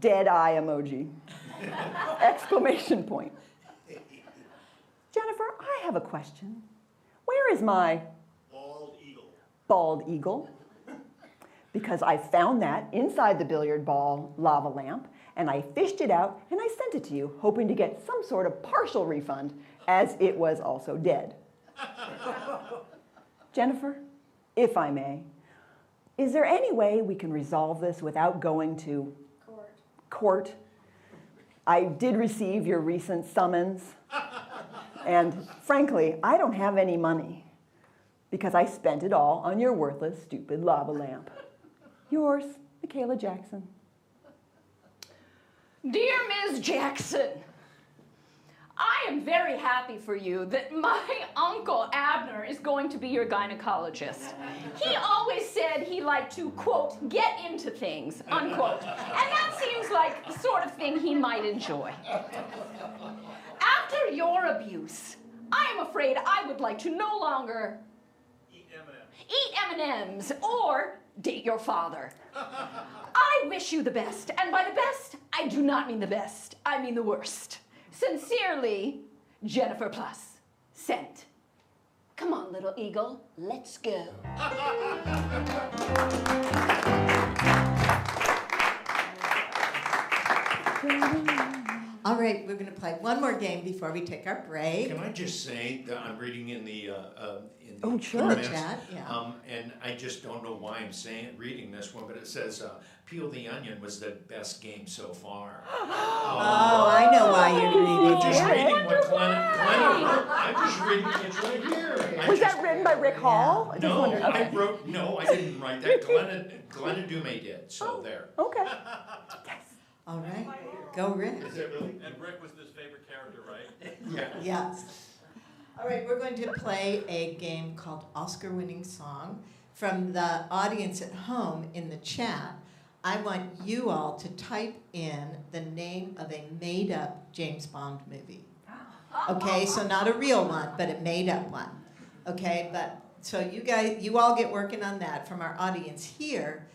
dead eye emoji. Exclamation point. Jennifer, I have a question. Where is my Bald eagle. bald eagle? Because I found that inside the billiard ball lava lamp, and I fished it out, and I sent it to you, hoping to get some sort of partial refund, as it was also dead. Jennifer, if I may, is there any way we can resolve this without going to court? I did receive your recent summons, and frankly, I don't have any money because I spent it all on your worthless, stupid lava lamp. Yours, Michaela Jackson. Dear Ms. Jackson, I am very happy for you that my uncle Abner is going to be your gynecologist. He always said he liked to, quote, get into things, unquote. And that seems like the sort of thing he might enjoy. After your abuse, I am afraid I would like to no longer eat M&Ms or date your father. I wish you the best, and by the best, I do not mean the best, I mean the worst. Sincerely, Jennifer Plus. Sent. Come on, little eagle, let's go. All right, we're going to play one more game before we take our break. Can I just say that I'm reading in the Oh, sure. In the comments, chat, yeah. and I just don't know why I'm reading this one, but it says Peel the Onion was the best game so far. Oh, I know why you're I'm reading just it. reading what Glenna wrote. I'm just reading it's right here. Was that written by Rick Hall? I just No, wondered. Okay. I didn't write that. Glenna Dumay did, so there. Okay. All right, go Rick. Is it really? And Rick was his favorite character, right? Yeah. Yes. All right, we're going to play a game called Oscar-winning song. From the audience at home in the chat, I want you all to type in the name of a made-up James Bond movie. Okay, so not a real one, but a made-up one. Okay, but so you all get working on that. From our audience here,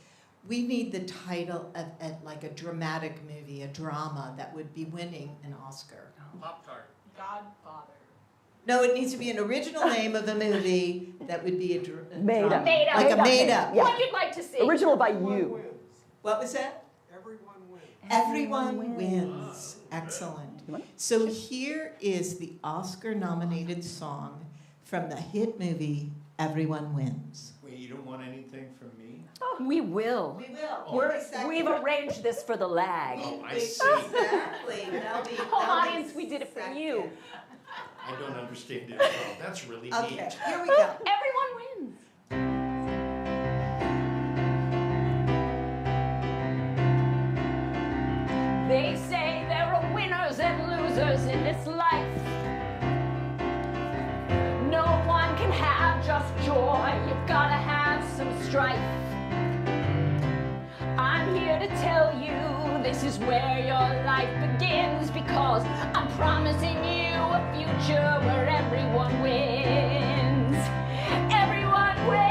we need the title of like a dramatic movie, a drama that would be winning an Oscar. Pop-Tart. Godfather. No, it needs to be an original name of a movie that would be a Made drama. up. Made up. Like a made up. Yeah. What you'd like to see? Original by you. What was that? Everyone wins. Everyone wins. Excellent. You want So here is the Oscar-nominated song from the hit movie Everyone Wins. Wait, you don't want anything from me? We will. We will. We've arranged this for the lag. Oh, I see. Exactly. Whole audience, we did it for you. I don't understand it at all. That's really neat. Okay, here we go. Everyone wins. They say there are winners and losers in this life. No one can have just joy. You've gotta have some strife. I'm here to tell you this is where your life begins, because I'm promising you a future where everyone wins. Everyone wins.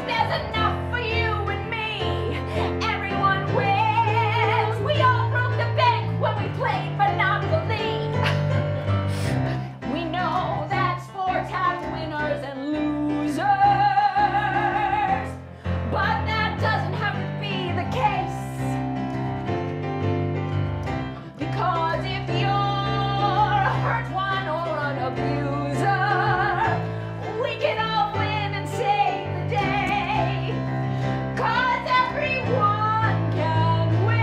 There's enough for you and me. Everyone wins. We all broke the bank when we played Monopoly. We know that sports have winners and losers, but that doesn't have to be the case. Because if you're a hurt one or an abuser, we can all win and save the day. 'Cause everyone can win.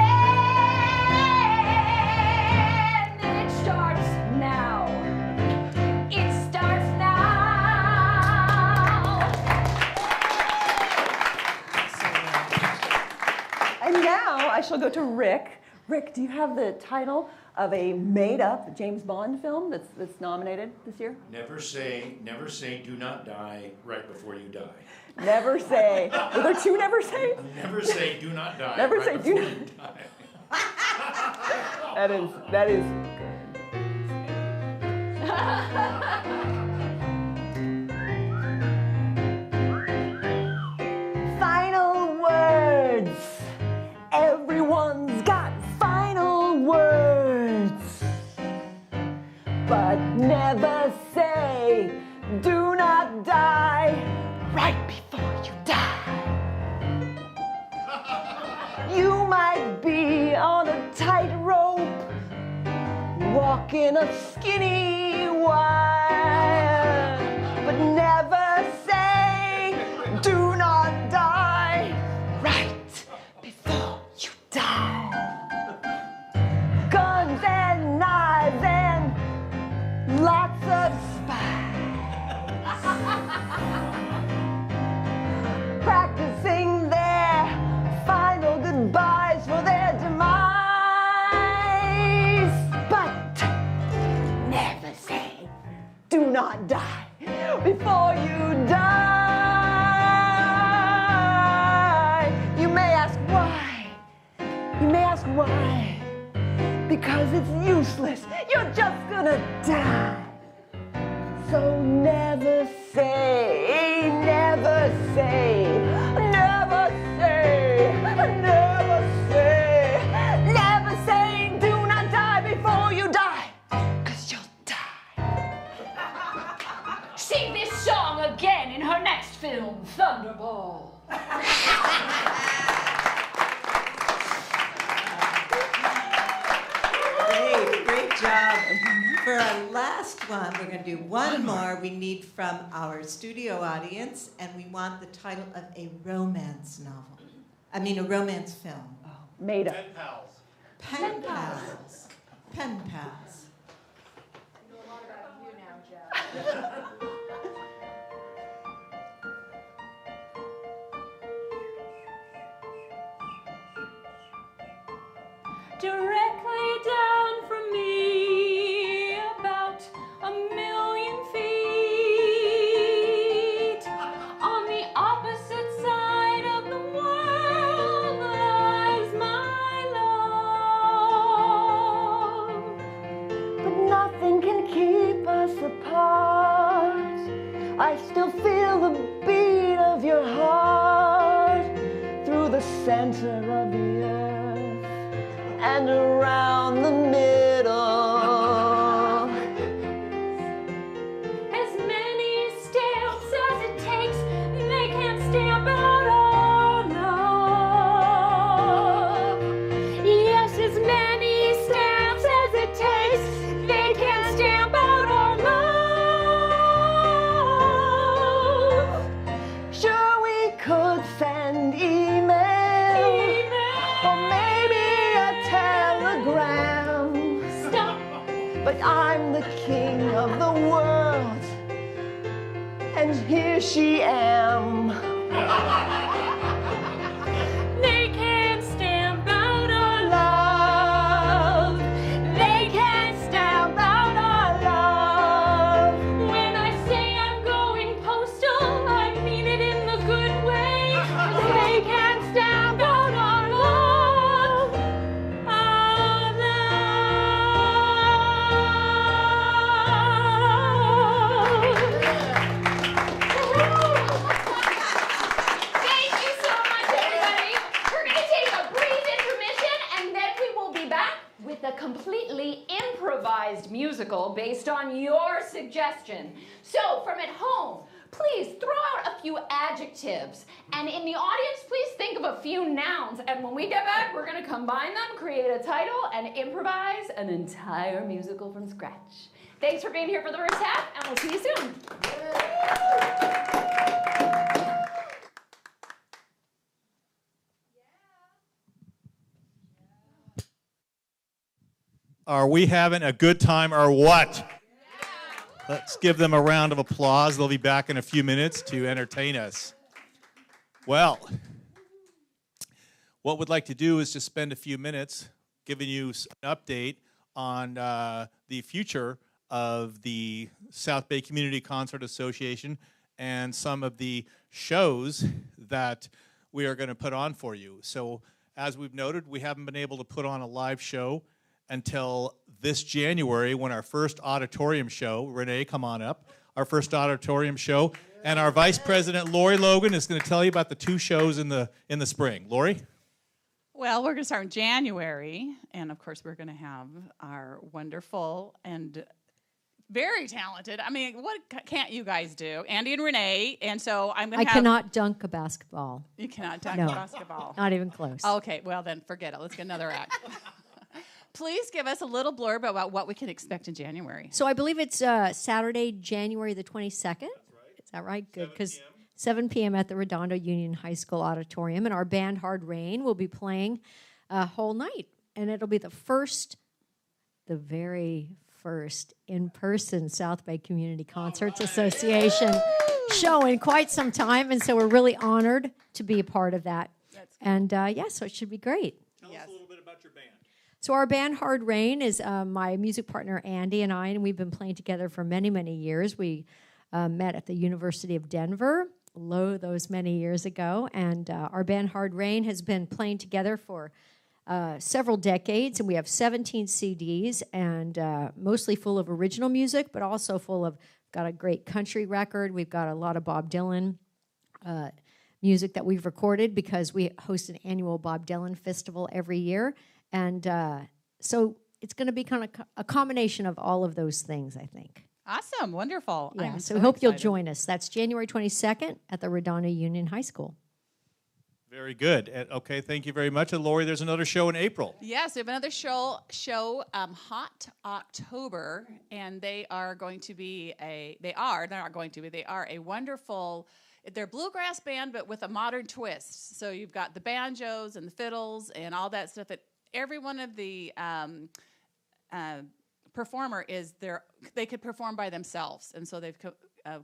And it starts now. It starts now. And now I shall go to Rick. Rick, do you have the title of a made-up James Bond film that's nominated this year? Never say, do not die right before you die. Never say. Were there two never say? Never say, do not die Never right say, do before not- you die. That is final words. Everyone's got final words. But never say, do not die right before you die. You might be on a tightrope, walking a skinny wire, but never say, do not die right before you die. Guns and knives and lots of spies, practicing their final goodbyes for their demise. But never say, do not die before you die. You may ask why. You may ask why. Because it's useless. You're just gonna die. So never say, never say, never say, never say, never say, do not die before you die. 'Cause you'll die. Thunderball. Great job. For our last one, we're going to do one more we need from our studio audience, and we want the title of a romance novel. I mean, a romance film. Made up. Pen pals. Pen pals. Pen pals. I know a lot about you now, Jeff. Directly down from me, about 1,000,000 feet, on the opposite side of the world lies my love. But nothing can keep us apart. I still feel the beat of your heart through the center of the earth and around the middle. As many stamps as it takes, they can't stamp out our love. Yes, as many stamps as it takes, they can't stamp out our love. Sure, we could send email, or maybe a telegram. Stop. But I'm the king of the world, and here she am. They can't stamp out our love. They can't stamp out our love. When I say I'm going postal, I mean it in the good way. They can't stamp out our love. Our love. Thank you so much, everybody. We're going to take a brief intermission, and then we will be back with a completely improvised musical based on your suggestion. So, from at home, please throw out a few adjectives. And in the audience, please think of a few nouns. And when we get back, we're going to combine them, create a title, and improvise an entire musical from scratch. Thanks for being here for the first half, and we'll see you soon. Are we having a good time or what? Let's give them a round of applause. They'll be back in a few minutes to entertain us. Well, what we'd like to do is just spend a few minutes giving you an update on the future of the South Bay Community Concert Association and some of the shows that we are going to put on for you. So, as we've noted, we haven't been able to put on a live show until this January when our first auditorium show, Renee, come on up, our first auditorium show, and our Vice President, Lori Logan, is going to tell you about the two shows in the spring. Lori? Well, we're going to start in January, and of course we're going to have our wonderful and very talented, I mean, what can't you guys do? Andy and Renee, and so I'm going to have... I cannot dunk a basketball. You cannot dunk No. a basketball. Not even close. Okay, well then forget it. Let's get another act. Please give us a little blurb about what we can expect in January. So I believe it's Saturday, January the 22nd. That's right. Is that right? Good, because 7 p.m. at the Redondo Union High School Auditorium, and our band Hard Rain will be playing a whole night, and it'll be the very first in-person South Bay Community Concerts Association show in quite some time, and so we're really honored to be a part of that. That's cool. And so it should be great. Tell us a little bit about your band. So our band Hard Rain is my music partner Andy and I, and we've been playing together for many, many years. We met at the University of Denver, those many years ago, and our band Hard Rain has been playing together for several decades, and we have 17 CDs, and mostly full of original music, but also got a great country record. We've got a lot of Bob Dylan music that we've recorded because we host an annual Bob Dylan festival every year. And so it's going to be kind of a combination of all of those things, I think. Awesome. Wonderful. Yeah, I'm so we hope you'll excited. join us. That's January 22nd at the Redondo Union High School. Very good. Okay, thank you very much. And Lori, there's another show in April. Yes, we have another show, Hot October, and they are a wonderful, they're a bluegrass band, but with a modern twist. So you've got the banjos and the fiddles and all that stuff. That every one of the performer they could perform by themselves, and so they've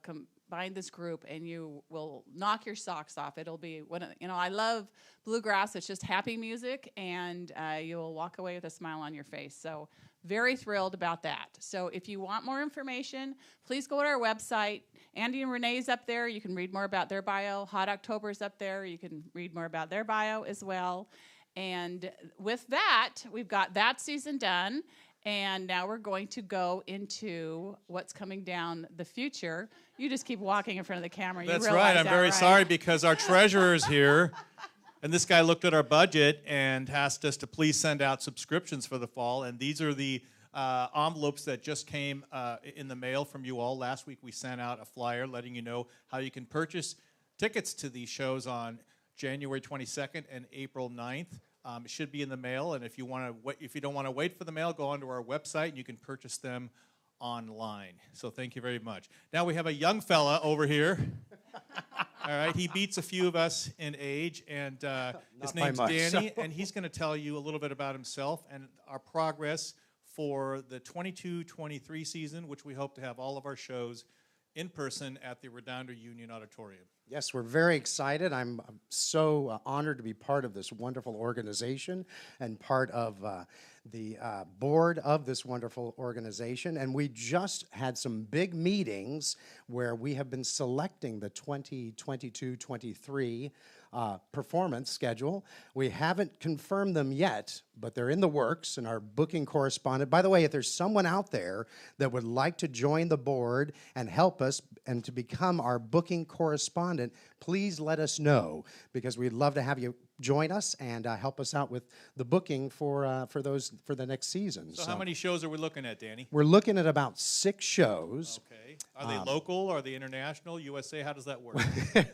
combined this group, and you will knock your socks off. It'll be I love bluegrass. It's just happy music, and you'll walk away with a smile on your face. So very thrilled about that. So if you want more information, please go to our website. Andy and Renee's up there. You can read more about their bio. Hot October's up there. You can read more about their bio as well. And with that, we've got that season done. And now we're going to go into what's coming down the future. You just keep walking in front of the camera. That's you right. realize I'm that, very right? sorry because our treasurer is here. And this guy looked at our budget and asked us to please send out subscriptions for the fall. And these are the envelopes that just came in the mail from you all. Last week we sent out a flyer letting you know how you can purchase tickets to these shows on January 22nd and April 9th. It should be in the mail, and if you don't want to wait for the mail, go onto our website and you can purchase them online. So thank you very much. Now we have a young fella over here. All right, he beats a few of us in age, and his name's Danny, and he's going to tell you a little bit about himself and our progress for the 22-23 season, which we hope to have all of our shows in person at the Redondo Union Auditorium. Yes, we're very excited. I'm so honored to be part of this wonderful organization and part of the board of this wonderful organization. And we just had some big meetings where we have been selecting the 2022-23 performance schedule. We haven't confirmed them yet, but they're in the works, and our booking correspondent. By the way, if there's someone out there that would like to join the board and help us and to become our booking correspondent, please let us know, because we'd love to have you join us and help us out with the booking for the next season. So how many shows are we looking at, Danny? We're looking at about 6 shows. Okay. Are they local? Are they international? USA? How does that work?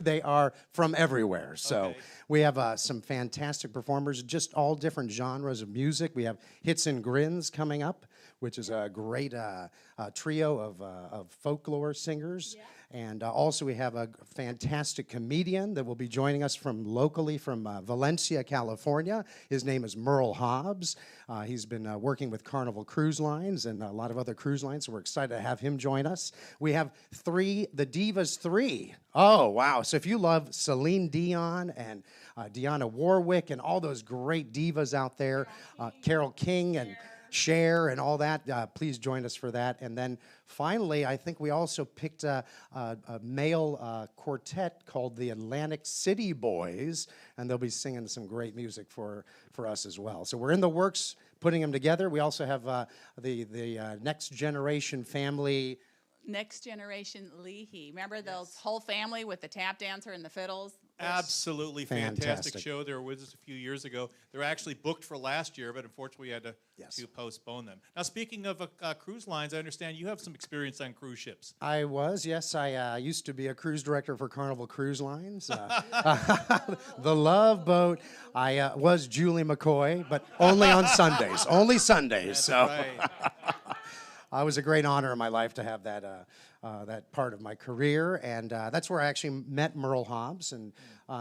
They are from everywhere. So Okay. we have some fantastic performers, just all different genres of music. We have Hits and Grins coming up, which is a great trio of folklore singers. Yeah. And also we have a fantastic comedian that will be joining us locally from Valencia, California. His name is Merle Hobbs. He's been working with Carnival Cruise Lines and a lot of other cruise lines, so we're excited to have him join us. We have the Divas 3. Oh, wow. So if you love Celine Dion and Dionne Warwick and all those great divas out there, Carole King and Cher and all that, please join us for that. And then finally, I think we also picked a male quartet called the Atlantic City Boys, and they'll be singing some great music for us as well. So we're in the works putting them together. We also have the Next Generation family. Next Generation Leahy. Remember those whole family with the tap dancer and the fiddles? Absolutely fantastic show. They were with us a few years ago. They were actually booked for last year, but unfortunately we had to postpone them. Now, speaking of cruise lines, I understand you have some experience on cruise ships. I was, yes. I used to be a cruise director for Carnival Cruise Lines. The Love Boat. I was Julie McCoy, but only on Sundays. Only Sundays. That's so. right. It was a great honor in my life to have that part of my career, and that's where I actually met Merle Hobbs, and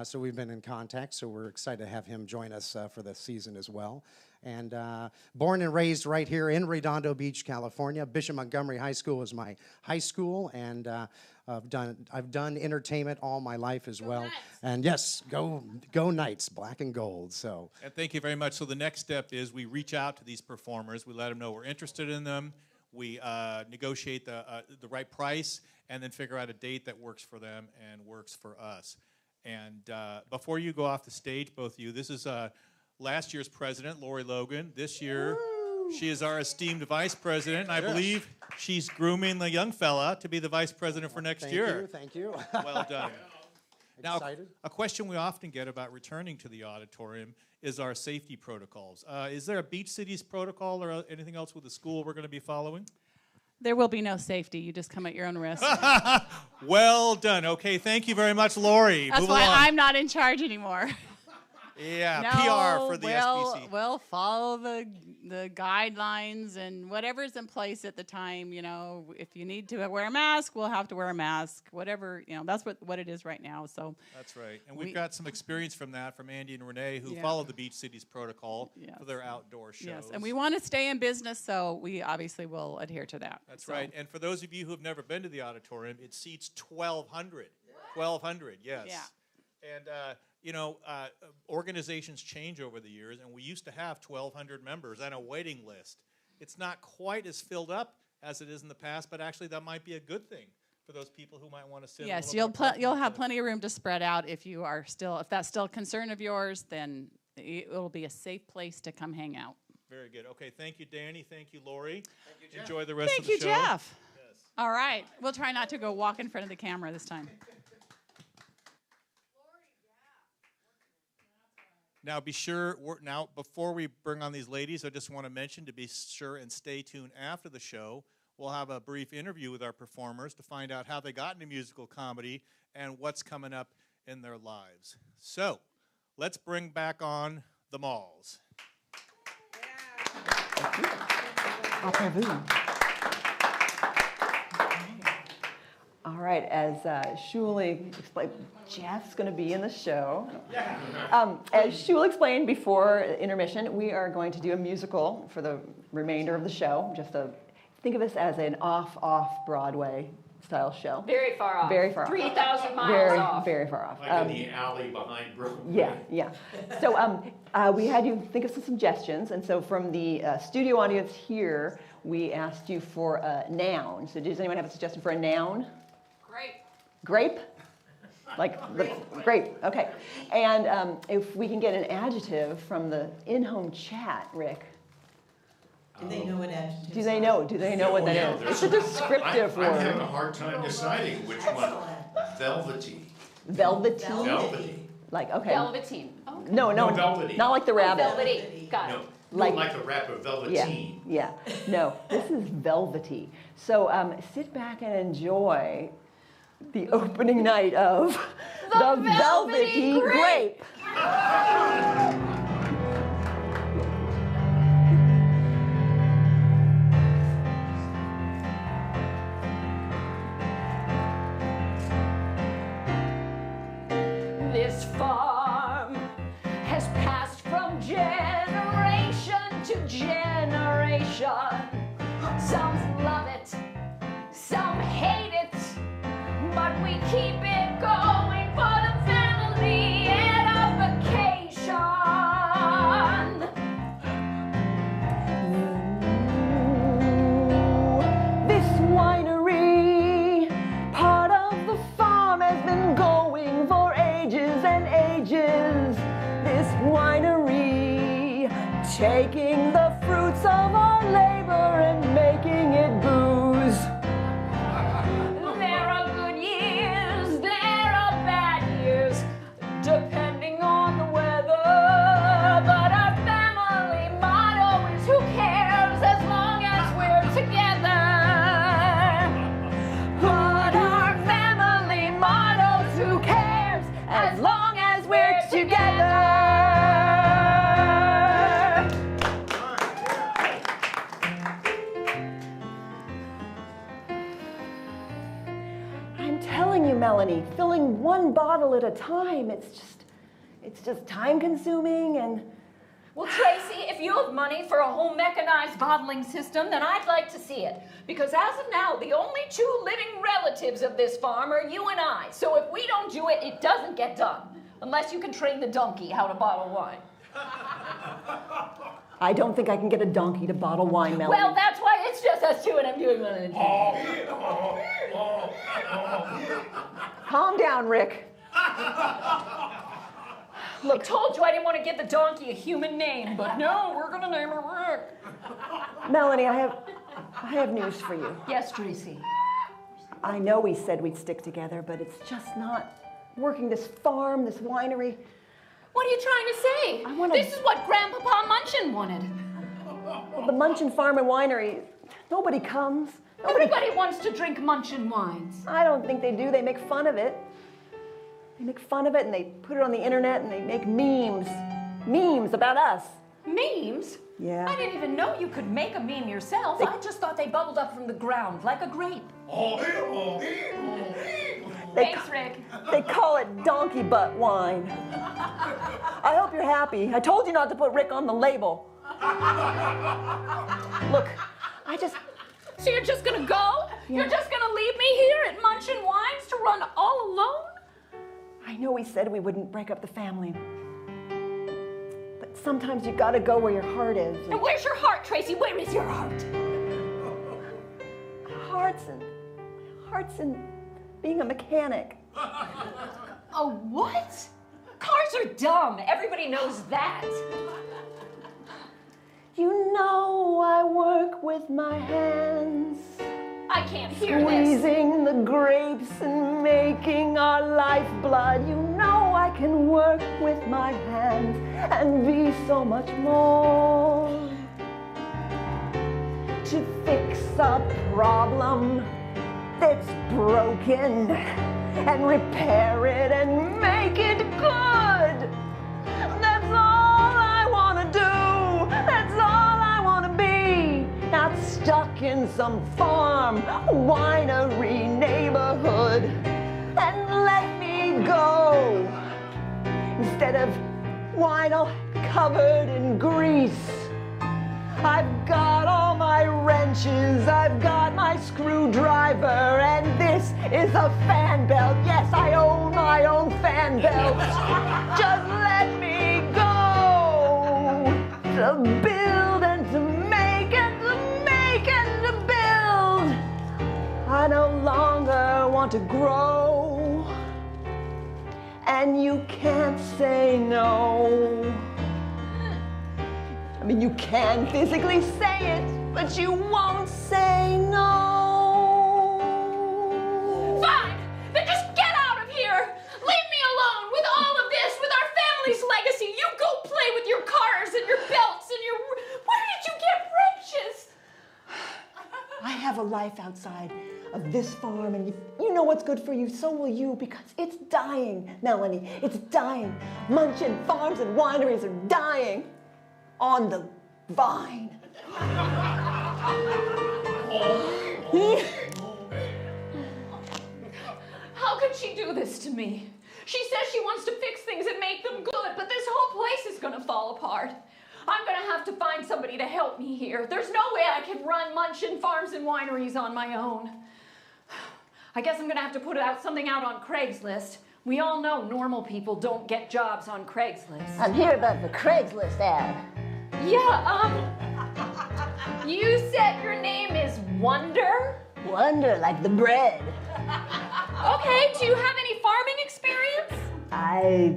so we've been in contact, so we're excited to have him join us for the season as well. And born and raised right here in Redondo Beach, California. Bishop Montgomery High School is my high school, and I've done entertainment all my life as well. And yes, go Knights, black and gold. So. And thank you very much. So the next step is we reach out to these performers. We let them know we're interested in them. We negotiate the right price and then figure out a date that works for them and works for us. And before you go off the stage, both of you, this is last year's president, Lori Logan. This year, she is our esteemed vice president. And I believe she's grooming the young fella to be the vice president for next year. Thank you. Well done. Now, Excited? a question we often get about returning to the auditorium is our safety protocols. Is there a Beach Cities protocol or anything else with the school we're going to be following? There will be no safety. You just come at your own risk. Well done. Okay, thank you very much, Lori. That's Move why along. I'm not in charge anymore. Yeah, No, PR for the SBC. We'll follow the guidelines and whatever's in place at the time. You know, if you need to wear a mask, we'll have to wear a mask. Whatever, you know, that's what it is right now. So That's right. And we've got some experience from that from Andy and Renee, who Yeah. followed the Beach Cities protocol Yes. for their outdoor shows. yes, and we want to stay in business, so we obviously will adhere to that. That's So, right. And for those of you who have never been to the auditorium, it seats 1,200. 1,200, yes. Yeah. And, you know, organizations change over the years, and we used to have 1,200 members and a waiting list. It's not quite as filled up as it is in the past, but actually that might be a good thing for those people who might want to sit. Yes, a little bit apart from you'll each have other. plenty of room to spread out if that's still a concern of yours. Then it'll be a safe place to come hang out. Very good. Okay, thank you, Danny. Thank you, Lori. Thank you, Jeff. Enjoy the rest of Thank the you, show. Jeff. Yes. All right, we'll try not to go walk in front of the camera this time. Now, be sure, now before we bring on these ladies, I just want to mention to be sure and stay tuned after the show. We'll have a brief interview with our performers to find out how they got into musical comedy and what's coming up in their lives. So, let's bring back on the Molls. All right, as Shulie explained, Jeff's going to be in the show. As Shulie explained before intermission, we are going to do a musical for the remainder of the show. Just think of this as an off-Broadway style show. Very far off. Very far off. 3,000 miles off. Very far off. Like in the alley behind Rowe. Yeah. So we had you think of some suggestions, and so from the studio audience here, we asked you for a noun. So does anyone have a suggestion for a noun? Grape? Like grape, okay. And if we can get an adjective from the in-home chat, Rick. Do they know what adjectives Do they know? Do they know what that is? It's a descriptive word. I'm having a hard time deciding which one. Velvety. Velvety? Velvety. Like, okay. Velveteen. Okay. No, velvety. not like the rabbit. Velvety. Got it. No, Like- like the rapper Velveteen. Yeah. No, this is velvety. So sit back and enjoy the opening night of The Velvety Grape. This farm has passed from generation to generation. Some love it, some hate it, but we keep it going for the family edification. This winery, part of the farm, has been going for ages and ages. This winery, taking the fruits of our labor and making it booze. There are good years, there are bad years, depending on the weather. But our family motto is who cares as long as we're together. But our family motto is who cares as long as we're together. I'm telling you, Melanie, filling one bottle at a time, it's just time consuming and Well, Tracy, if you have money for a whole mechanized bottling system, then I'd like to see it. Because as of now, the only two living relatives of this farm are you and I. So if we don't do it, it doesn't get done. Unless you can train the donkey how to bottle wine. I don't think I can get a donkey to bottle wine, Melanie. Well, that's why it's just us two and I'm doing one of the two. Calm down, Rick. Look, I told you I didn't want to give the donkey a human name, but no, we're gonna name her Rick. Melanie, I have news for you. Yes, Tracy. I know we said we'd stick together, but it's just not working. This farm, this winery. What are you trying to say? I wanna- This is what Grandpapa Munchin wanted. Well, the Munchin Farm and Winery, Nobody comes. Nobody. Everybody wants to drink munchin wines. I don't think they do. They make fun of it. They make fun of it and they put it on the internet and they make memes. Memes about us. Memes? Yeah. I didn't even know you could make a meme yourself. I just thought they bubbled up from the ground like a grape. Thanks, Rick. They call it donkey butt wine. I hope you're happy. I told you not to put Rick on the label. Look, So you're just gonna go? Yeah. You're just gonna leave me here at Munchin Wines to run all alone? I know we said we wouldn't break up the family. But sometimes you gotta go where your heart is. And where's your heart, Tracy? Where is your heart? Heart's in being a mechanic. A what? Cars are dumb. Everybody knows that. You know I work with my hands. I can't hear this. Squeezing the grapes and making our lifeblood. You know I can work with my hands and be so much more. To fix a problem that's broken and repair it and make it good. That's all I want to do. That's all I want to be. Not stuck in some farm, winery neighborhood. And let me go. Instead of wine all covered in grease. I've got all my wrenches, I've got my screwdriver, and this is a fan belt. Yes, I own my own fan belt. Just let me go to build and to make and to make and to build. I no longer want to grow, and you can't say no. I mean, you can physically say it, but you won't say no. Fine! Then just get out of here! Leave me alone with all of this, with our family's legacy. You go play with your cars and your belts and your... Where did you get riches? I have a life outside of this farm, and you know what's good for you, so will you, because it's dying, Melanie. It's dying. Munchin farms and wineries are dying. On the vine. How could she do this to me? She says she wants to fix things and make them good, but this whole place is gonna fall apart. I'm gonna have to find somebody to help me here. There's no way I can run Munchin farms and wineries on my own. I guess I'm gonna have to put something out on Craigslist. We all know normal people don't get jobs on Craigslist. I'm here about the Craigslist ad. Yeah, you said your name is Wonder? Wonder, like the bread. Okay, do you have any farming experience? I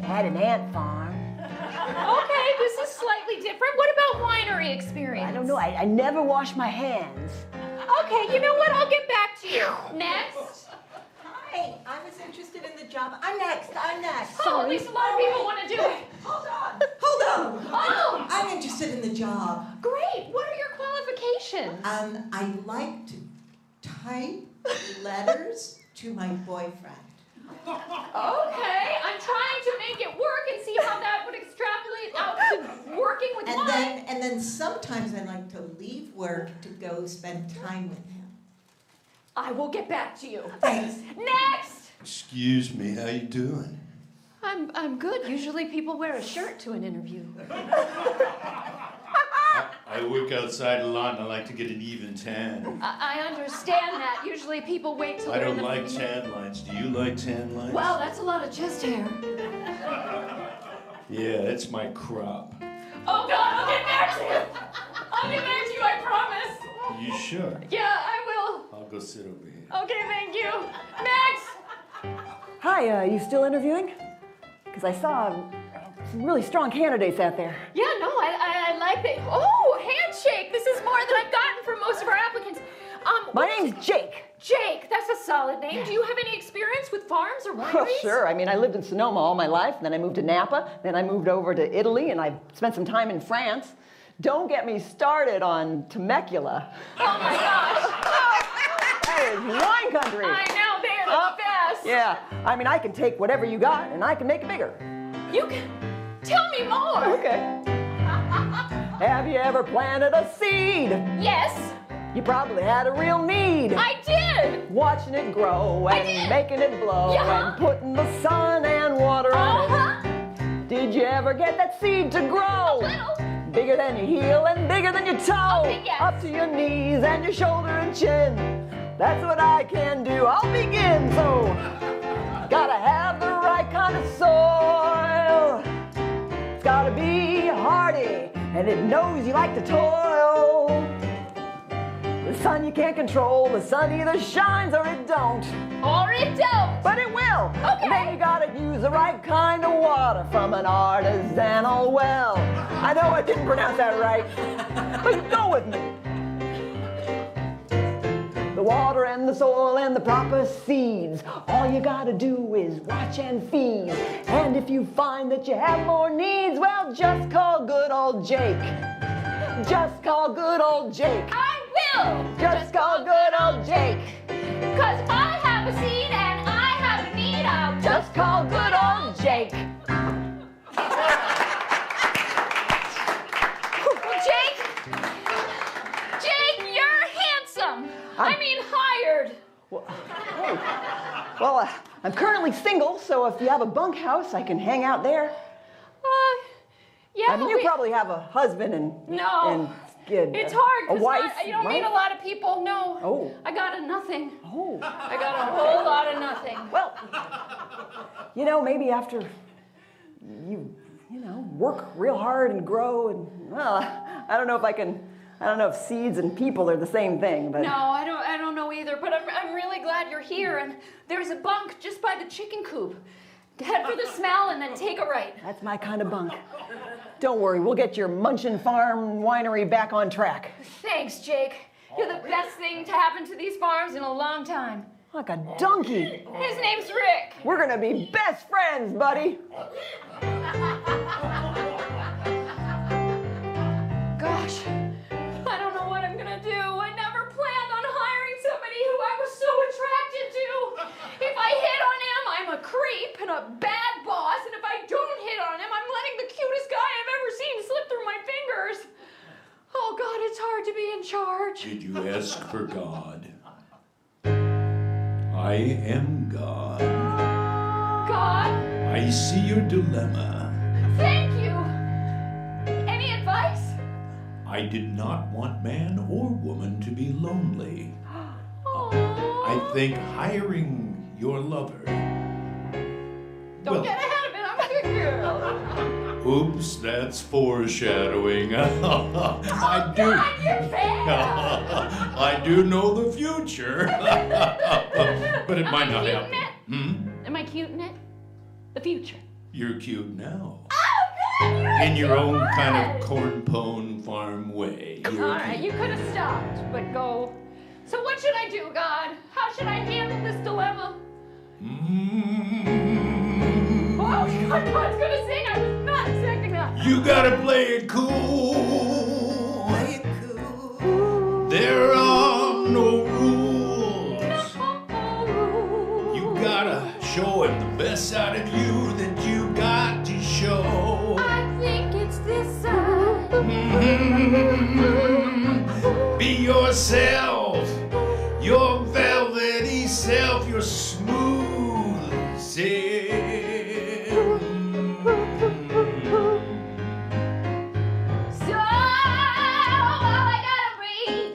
had an ant farm. Okay, this is slightly different. What about winery experience? I don't know, I never wash my hands. Okay, you know what? I'll get back to you. Next. Hey, I was interested in the job. I'm next. Oh, at least a lot of people want to do it. Hold on. Oh, I'm interested in the job. great. What are your qualifications? I like to type letters to my boyfriend. Okay, I'm trying to make it work and see how that would extrapolate out to working with wine. And then sometimes I like to leave work to go spend time with him. I will get back to you. Thanks. Next. Excuse me, how you doing? I'm good. Usually people wear a shirt to an interview. I work outside a lot and I like to get an even tan. I understand that. Usually people wait till I they're in don't the... like tan lines. Do you like tan lines? Wow, that's a lot of chest hair. Yeah, that's my crop. Oh God, I'll get back to you. I'll get back to you, I promise. You sure? Yeah, I will. I'll go sit over here. Okay, thank you. Next. Hi, you still interviewing? Because I saw some really strong candidates out there. Yeah, no, I like that. Oh, handshake. This is more than I've gotten from most of our applicants. My name's Jake. Jake, that's a solid name. Do you have any experience with farms or wineries? Oh, sure. I mean, I lived in Sonoma all my life, then I moved to Napa, then I moved over to Italy, and I spent some time in France. Don't get me started on Temecula. Oh my gosh. That is wine country. I know, they're the best. Yeah, I mean, I can take whatever you got and I can make it bigger. You can tell me more. Okay. Have you ever planted a seed? Yes, You probably had a real need. I did. Watching it grow I and did. making it blow Yeah. and putting the sun and water on it. Did you ever get that seed to grow? Little. Bigger than your heel and bigger than your toe. Okay, yes. Up to your knees and your shoulder and chin. That's what I can do. I'll begin. So, gotta have the right kind of soil. It's gotta be hardy and it knows you like to toil. The sun you can't control. The sun either shines or it don't. Or it don't. But it will. Okay. And then you gotta use the right kind of water from an artisanal well. I know I didn't pronounce that right, but go with me. The water and the soil and the proper seeds. All you gotta do is watch and feed. And if you find that you have more needs, well, just call good old Jake. Just call good old Jake. I will. Just call good old Jake. 'Cause I have a seed and I have a need. I'll Just call good old Jake. Jake, you're handsome. I mean hired. Well, I'm currently single, so if you have a bunkhouse, I can hang out there. Yeah. I mean, you probably have a husband and No. kid. It's hard. 'Cause A wife. you don't meet a lot of people. No. Oh. I got a nothing. Oh. I got a whole lot of nothing. Well, you know, maybe after you work real hard and grow and, well, I don't know if seeds and people are the same thing, but. No, I don't know either. But I'm really glad you're here. And there's a bunk just by the chicken coop. Head for the smell and then take a right. That's my kind of bunk. Don't worry, we'll get your Munchin Farm winery back on track. Thanks, Jake. You're the best thing to happen to these farms in a long time. Like a donkey. His name's Rick. We're gonna be best friends, buddy. Gosh, I don't know what I'm gonna do. I never planned on hiring somebody who I was so attracted to. If I hit on him, I'm a creep and a bad boss, and if I don't hit on him, I'm letting the cutest guy I've ever seen slip through my fingers. Oh God, it's hard to be in charge. Did you ask for God? I am God. God, I see your dilemma. thank you. Any advice? I did not want man or woman to be lonely. I think hiring your lover. Don't get ahead of it. I'm a good girl. Oops, that's foreshadowing. I do. God, you're bad. I do know the future. But it might not happen. Am I cute in it? The future. You're cute now. Oh, good. You're In your own good. kind of corn pone farm way. All right, you could have stopped, but go. So what should I do, God? How should I handle this dilemma? Oh, God, God's gonna sing. I was not expecting that. You gotta play it cool. Play it cool. There are no rules. You gotta show him the best side of you that you got to show. I think it's this side. Be yourself, your velvety self, your smooth self. So all I gotta bring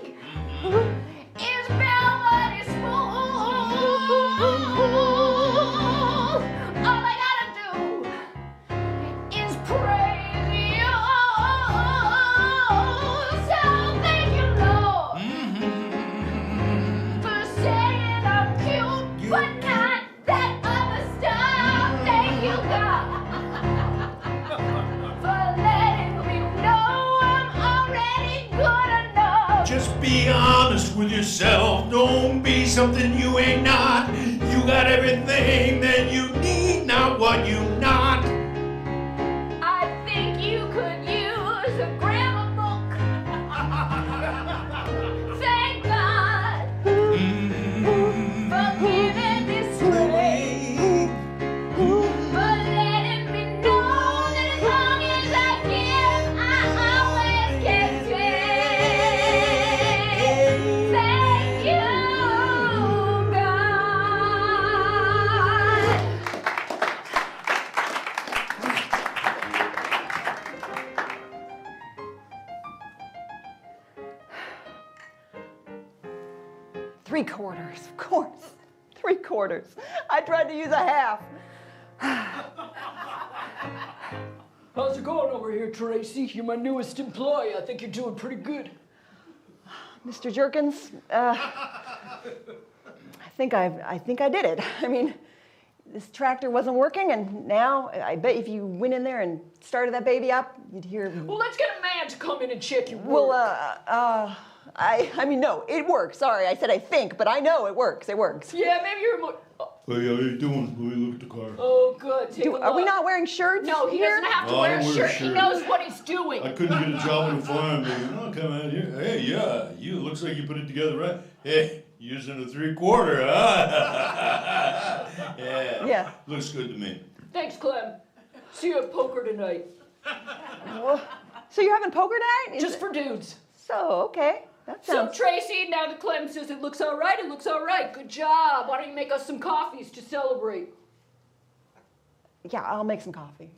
is velvety smooth. All I gotta do is praise you. So thank you, Lord, for saying I'm cute, but not that other stuff. Thank you, God, for letting me know I'm already good enough. Just be honest with yourself. Don't be something you ain't not. You got everything that you need, not what you not. I think you could use a grammar book 3/4, of course. 3/4. I tried to use a half. How's it going over here, Tracy? You're my newest employee. I think you're doing pretty good. Mr. Jerkins, I think I did it. I mean, this tractor wasn't working, and now I bet if you went in there and started that baby up, you'd hear. Well, let's get a man to come in and check your work. Well, I mean, no, it works. Sorry, I said I think, but I know it works. It works. Yeah, maybe you're more. Hey, how you doing? Let me look at the car. Oh, good. Take a look. Are we not wearing shirts? No, he here? doesn't have to No, I wear a don't wear a shirt. He shirt. knows what he's doing. I couldn't get a job in the farm, but I'll come out here. Hey, yeah, you looks like you put it together right. Hey, using a 3/4, huh? Yeah. Looks good to me. Thanks, Clem. See you at poker tonight. Well, so you're having poker night? Just for dudes. So, okay. That So, sounds... Tracy, now that Clem says it looks all right, it looks all right. Good job. Why don't you make us some coffees to celebrate? Yeah, I'll make some coffee.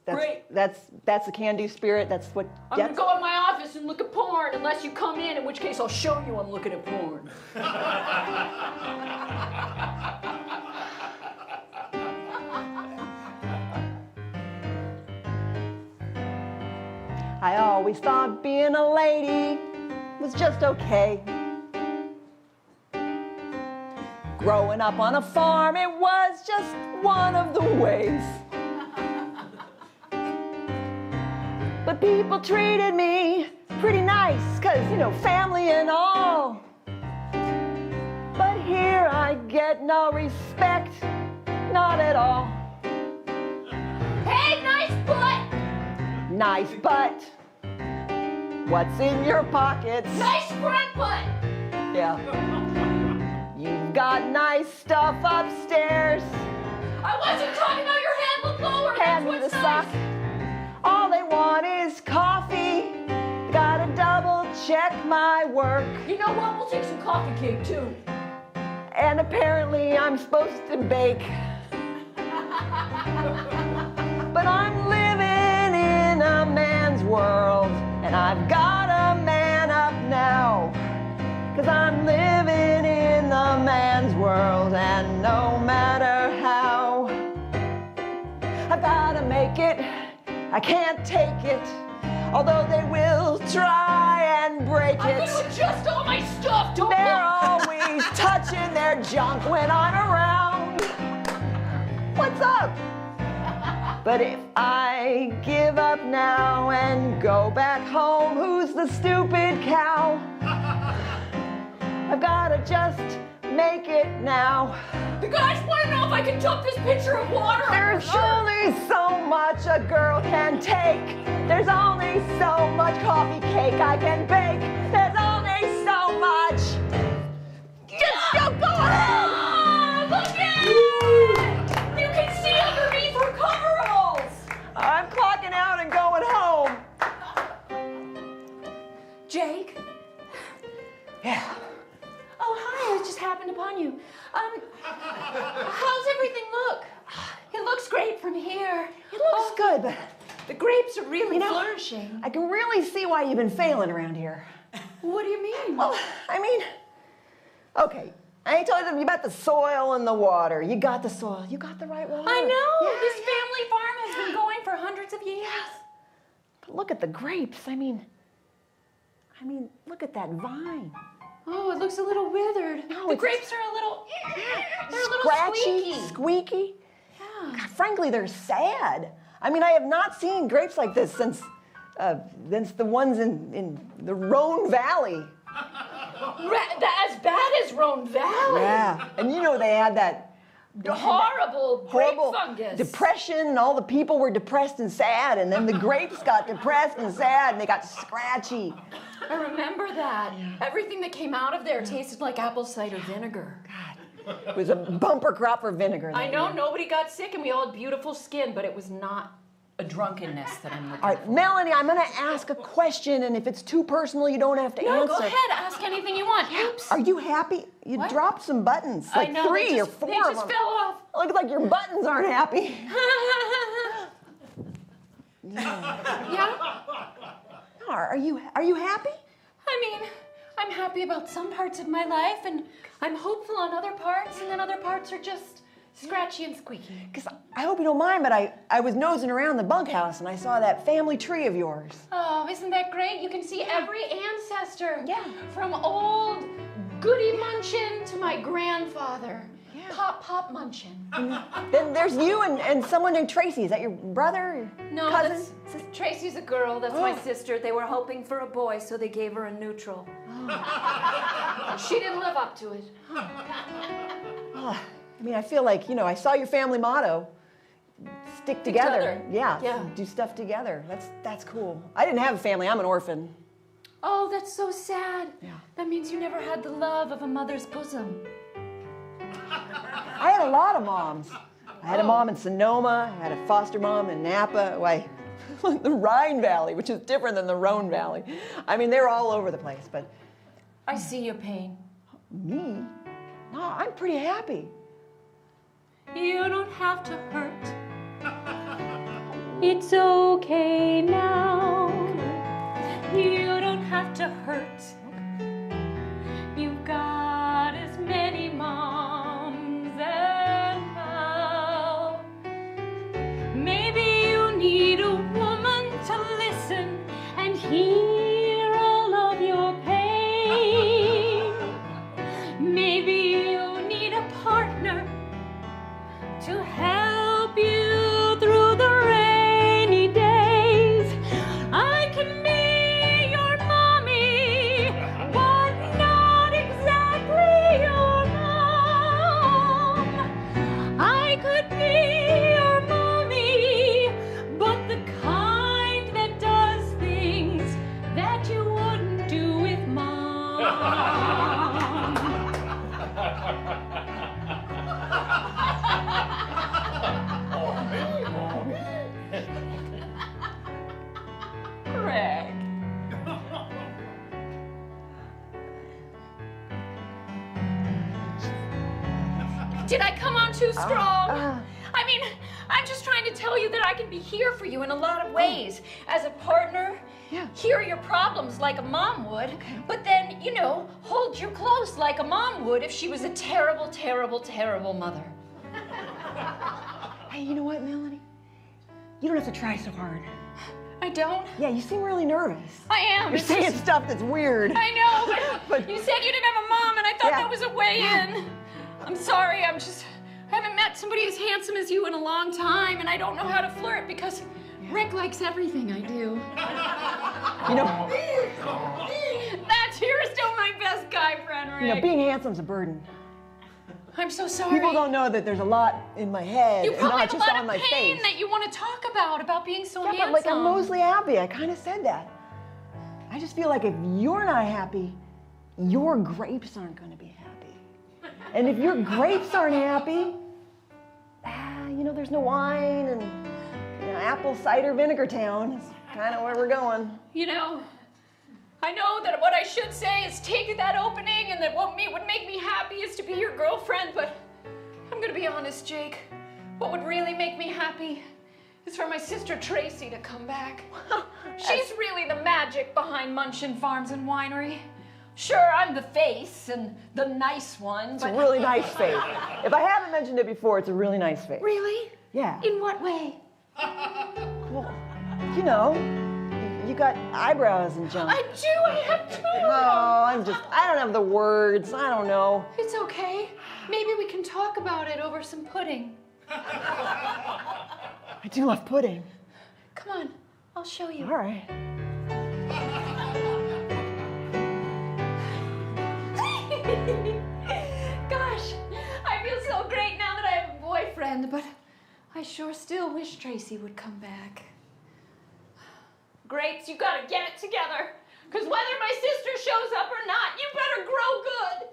Great. That's the can-do spirit. That's what... I'm gonna go in my office and look at porn unless you come in which case I'll show you I'm looking at porn. I always thought being a lady was just okay. Growing up on a farm, it was just one of the ways. But people treated me pretty nice, 'cause, you know, family and all. But here I get no respect, not at all. Hey, nice butt! Nice butt. What's in your pockets? Nice front butt! Yeah. You've got nice stuff upstairs. I wasn't talking about your hand look lower. Hand me the sock. All they want is coffee. Gotta double check my work. You know what? We'll take some coffee cake too. And apparently I'm supposed to bake. But I'm living in a man's world, and I've got a man up now. 'Cause I'm living in the man's world, and no matter how, I've gotta make it. I can't take it, although they will try and break I'm it. gonna adjust all my stuff. Don't They're look. always touching their junk when I'm around. What's up? But if I give up now and go back home, who's the stupid cow? I've gotta just make it now. The guys want to know if I can dump this pitcher of water on her There's shirt. only so much a girl can take. There's only so much coffee cake I can bake. There's only so much. Just go ahead. Ah, look at it! You can see underneath her coveralls. I'm clocking out and going home. Jake? Yeah. Oh, hi, I just happened upon you. How's everything look? It looks great from here. It looks good, but The grapes are really you know, flourishing. I can really see why you've been failing around here. What do you mean? Well, I mean, okay. I ain't told you about the soil and the water. You got the soil. You got the right water. I know. Yeah, This yeah. family farm has been going for hundreds of years. But look at the grapes. I mean, look at that vine. Oh, it looks a little withered. No, the it's- grapes are a little, they're a little Scratchy, squeaky. squeaky. Yeah. God, frankly, they're sad. I mean, I have not seen grapes like this since the ones in the Rhone Valley. As bad as Rhone Valley. Yeah, and you know they had that Horrible grape fungus. depression, and all the people were depressed and sad, and then the grapes got depressed and sad, and they got scratchy. I remember that. Everything that came out of there tasted like apple cider vinegar. It was a bumper crop for vinegar. I that know, year. nobody got sick and we all had beautiful skin, but it was not a drunkenness that I'm looking All right, for. Melanie, I'm going to ask a question, and if it's too personal, you don't have to No, answer. go ahead, ask anything you want. Oops. Are you happy? You What? dropped some buttons, I like know, three they or just, four they of just them. fell off. Look like your buttons aren't happy. Yeah? Are you happy? I mean, I'm happy about some parts of my life, and I'm hopeful on other parts, and then other parts are just scratchy and squeaky. Because I hope you don't mind, but I was nosing around the bunkhouse and I saw that family tree of yours. Oh, isn't that great? You can see every ancestor. Yeah. From old Goody Munchin to my grandfather. Yeah. Pop Munchin. Then there's you and someone named Tracy. Is that your brother? No, cousin? Tracy's a girl. That's my sister. They were hoping for a boy, so they gave her a neutral. She didn't live up to it. Oh, I mean, I feel like, you know, I saw your family motto. Stick together. Yeah. Do stuff together. That's cool. I didn't have a family. I'm an orphan. Oh, that's so sad. Yeah. That means you never had the love of a mother's bosom. I had a lot of moms. I had a mom in Sonoma. I had a foster mom in Napa. The Rhine Valley, which is different than the Rhone Valley. I mean, they're all over the place, but... I see your pain. Me? No, I'm pretty happy. You don't have to hurt. It's okay now. You don't have to hurt. You've got as many moms as now. Maybe you need a woman to listen and hear all of your pain. Maybe you need a partner to help you through the rainy days. I can be your mommy, but not exactly your mom. I could be your mommy, but the kind that does things that you wouldn't do with mom. Greg. Did I come on too strong? I mean, I'm just trying to tell you that I can be here for you in a lot of ways. As a partner, hear your problems like a mom would, but then, you know, hold you close like a mom would if she was a terrible, terrible, terrible mother. Hey, you know what, Melanie? You don't have to try so hard. I don't? Yeah, you seem really nervous. I am. You're saying stuff that's weird. I know, but you said you didn't have a mom, and I thought that was a way in. I'm sorry, I haven't met somebody as handsome as you in a long time, and I don't know how to flirt because Rick likes everything I do. You know, You're still my best guy friend, Rick. you know, being handsome's a burden. I'm so sorry. People don't know that there's a lot in my head You and probably not have a just lot on of my pain face. that you want to talk about being so Yeah, handsome. but like I'm mostly happy. I kind of said that. I just feel like if you're not happy, your grapes aren't going to be happy. And if your grapes aren't happy, you know, there's no wine, and you know, apple cider vinegar town is kind of where we're going. You know, I know that what I should say is take that opening and that what would make me happy is to be your girlfriend, but I'm gonna be honest, Jake. What would really make me happy is for my sister Tracy to come back. She's really the magic behind Munchin Farms and Winery. Sure, I'm the face and the nice one, It's but... a really nice face. If I haven't mentioned it before, it's a really nice face. Really? Yeah. In what way? Well, you know, you got eyebrows and junk. I do, I have two. I don't have the words. I don't know. It's okay. Maybe we can talk about it over some pudding. I do love pudding. Come on, I'll show you. All right. Gosh, I feel so great now that I have a boyfriend, but I sure still wish Tracy would come back. Grapes, you gotta get it together, because whether my sister shows up or not, you better grow good.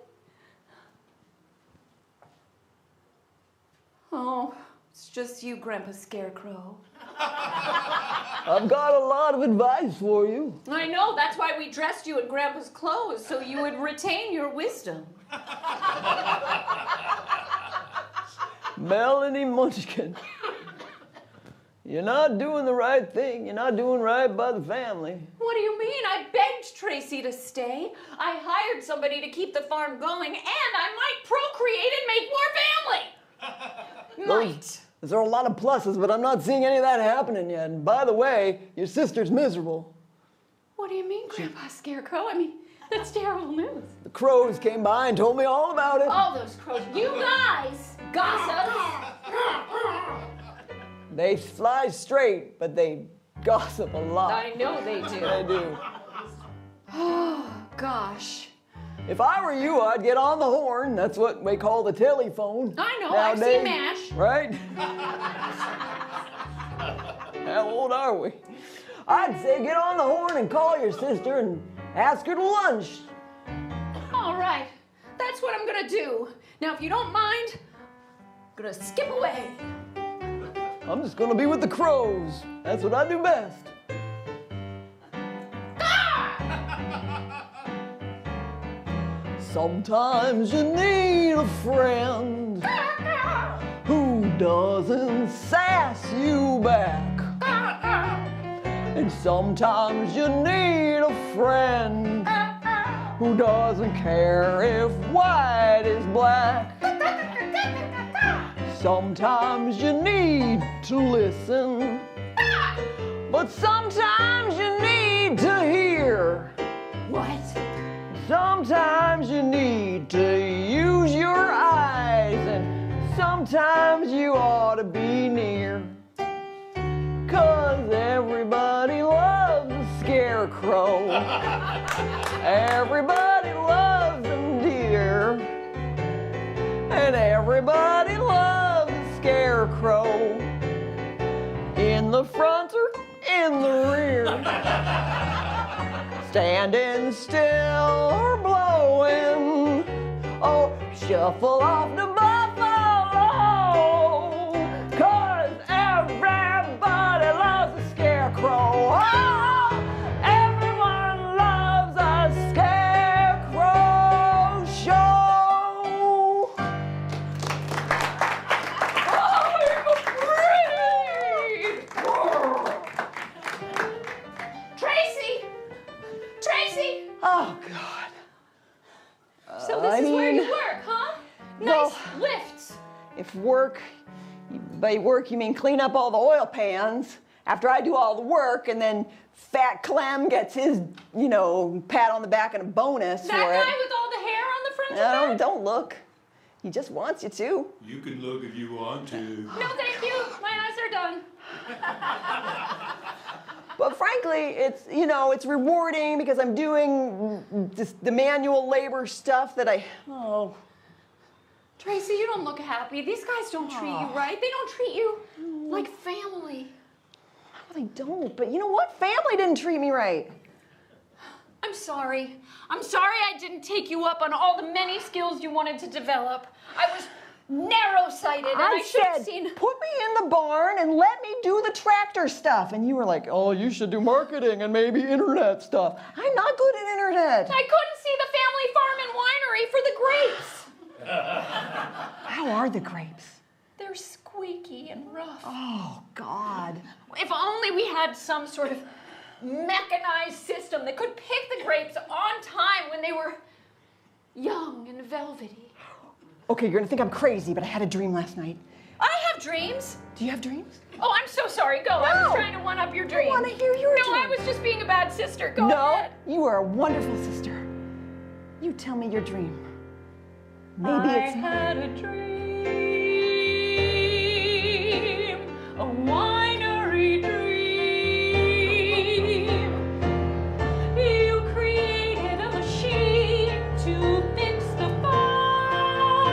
Oh, it's just you, Grandpa Scarecrow. I've got a lot of advice for you. I know, that's why we dressed you in Grandpa's clothes, so you would retain your wisdom. Melanie Munchkin. You're not doing the right thing. You're not doing right by the family. What do you mean? I begged Tracy to stay. I hired somebody to keep the farm going, and I might procreate and make more family. Might. There are a lot of pluses, but I'm not seeing any of that happening yet. And by the way, your sister's miserable. What do you mean, Grandpa Scarecrow? I mean, that's terrible news. The crows came by and told me all about it. All those crows. You guys, gossips. They fly straight, but they gossip a lot. I know they do. They do. Oh, gosh. If I were you, I'd get on the horn. That's what we call the telephone. I know, nowadays. I've seen MASH. Right? How old are we? I'd say get on the horn and call your sister and ask her to lunch. All right, that's what I'm gonna do. Now, if you don't mind, I'm gonna skip away. I'm just gonna be with the crows. That's what I do best. Sometimes you need a friend who doesn't sass you back. And sometimes you need a friend who doesn't care if white is black. Sometimes you need to listen, but sometimes you need to hear. What? Sometimes you need to use your eyes, and sometimes you ought to be near. 'Cause everybody loves a scarecrow. Everybody loves them dear. And everybody loves a scarecrow. In the front or in the rear. Standing still or blowing. Oh, shuffle off the buffalo. 'Cause everybody loves a scarecrow. Oh, everyone loves a scarecrow show. Oh, Tracy! Tracy! Oh, God. So this is where you work, huh? Nice well, lifts. If by work you mean clean up all the oil pans after I do all the work, and then Fat Clem gets his, pat on the back and a bonus That for it. guy with all the hair on the front of No, it? don't look. He just wants you to. You can look if you want to. No, thank you. My eyes are done. But frankly, it's rewarding because I'm doing the manual labor stuff that Tracy, you don't look happy. These guys don't treat you right. They don't treat you like family. They don't, but you know what? Family didn't treat me right. I'm sorry. I'm sorry I didn't take you up on all the many skills you wanted to develop. I was narrow-sighted, and I should have seen. Put me in the barn and let me do the tractor stuff. And you were like, oh, you should do marketing and maybe internet stuff. I'm not good at internet. I couldn't see the family farm and winery for the grapes. How are the grapes? They're squeaky and rough. Oh, God. If only we had some sort of mechanized system that could pick the grapes on time when they were young and velvety. Okay, you're gonna think I'm crazy, but I had a dream last night. I have dreams. Do you have dreams? Oh, I'm so sorry. Go. No. I was trying to one-up your dream. I want to hear your dream. No, I was just being a bad sister. Go No, ahead. you are a wonderful sister. You tell me your dream. Maybe it's not. I had a dream, a winery dream. You created a machine to fix the farm,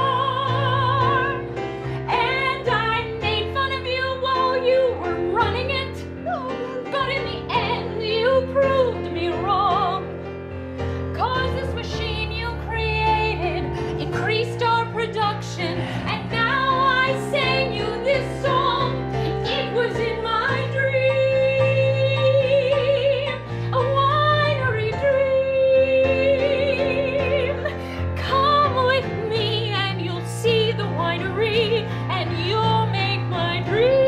and I made fun of you while you were running it. But in the end, you proved me wrong. 'Cause this machine you created increased our production, and now I sang you this song. It was in my dream, a winery dream. Come with me and you'll see the winery, and you'll make my dream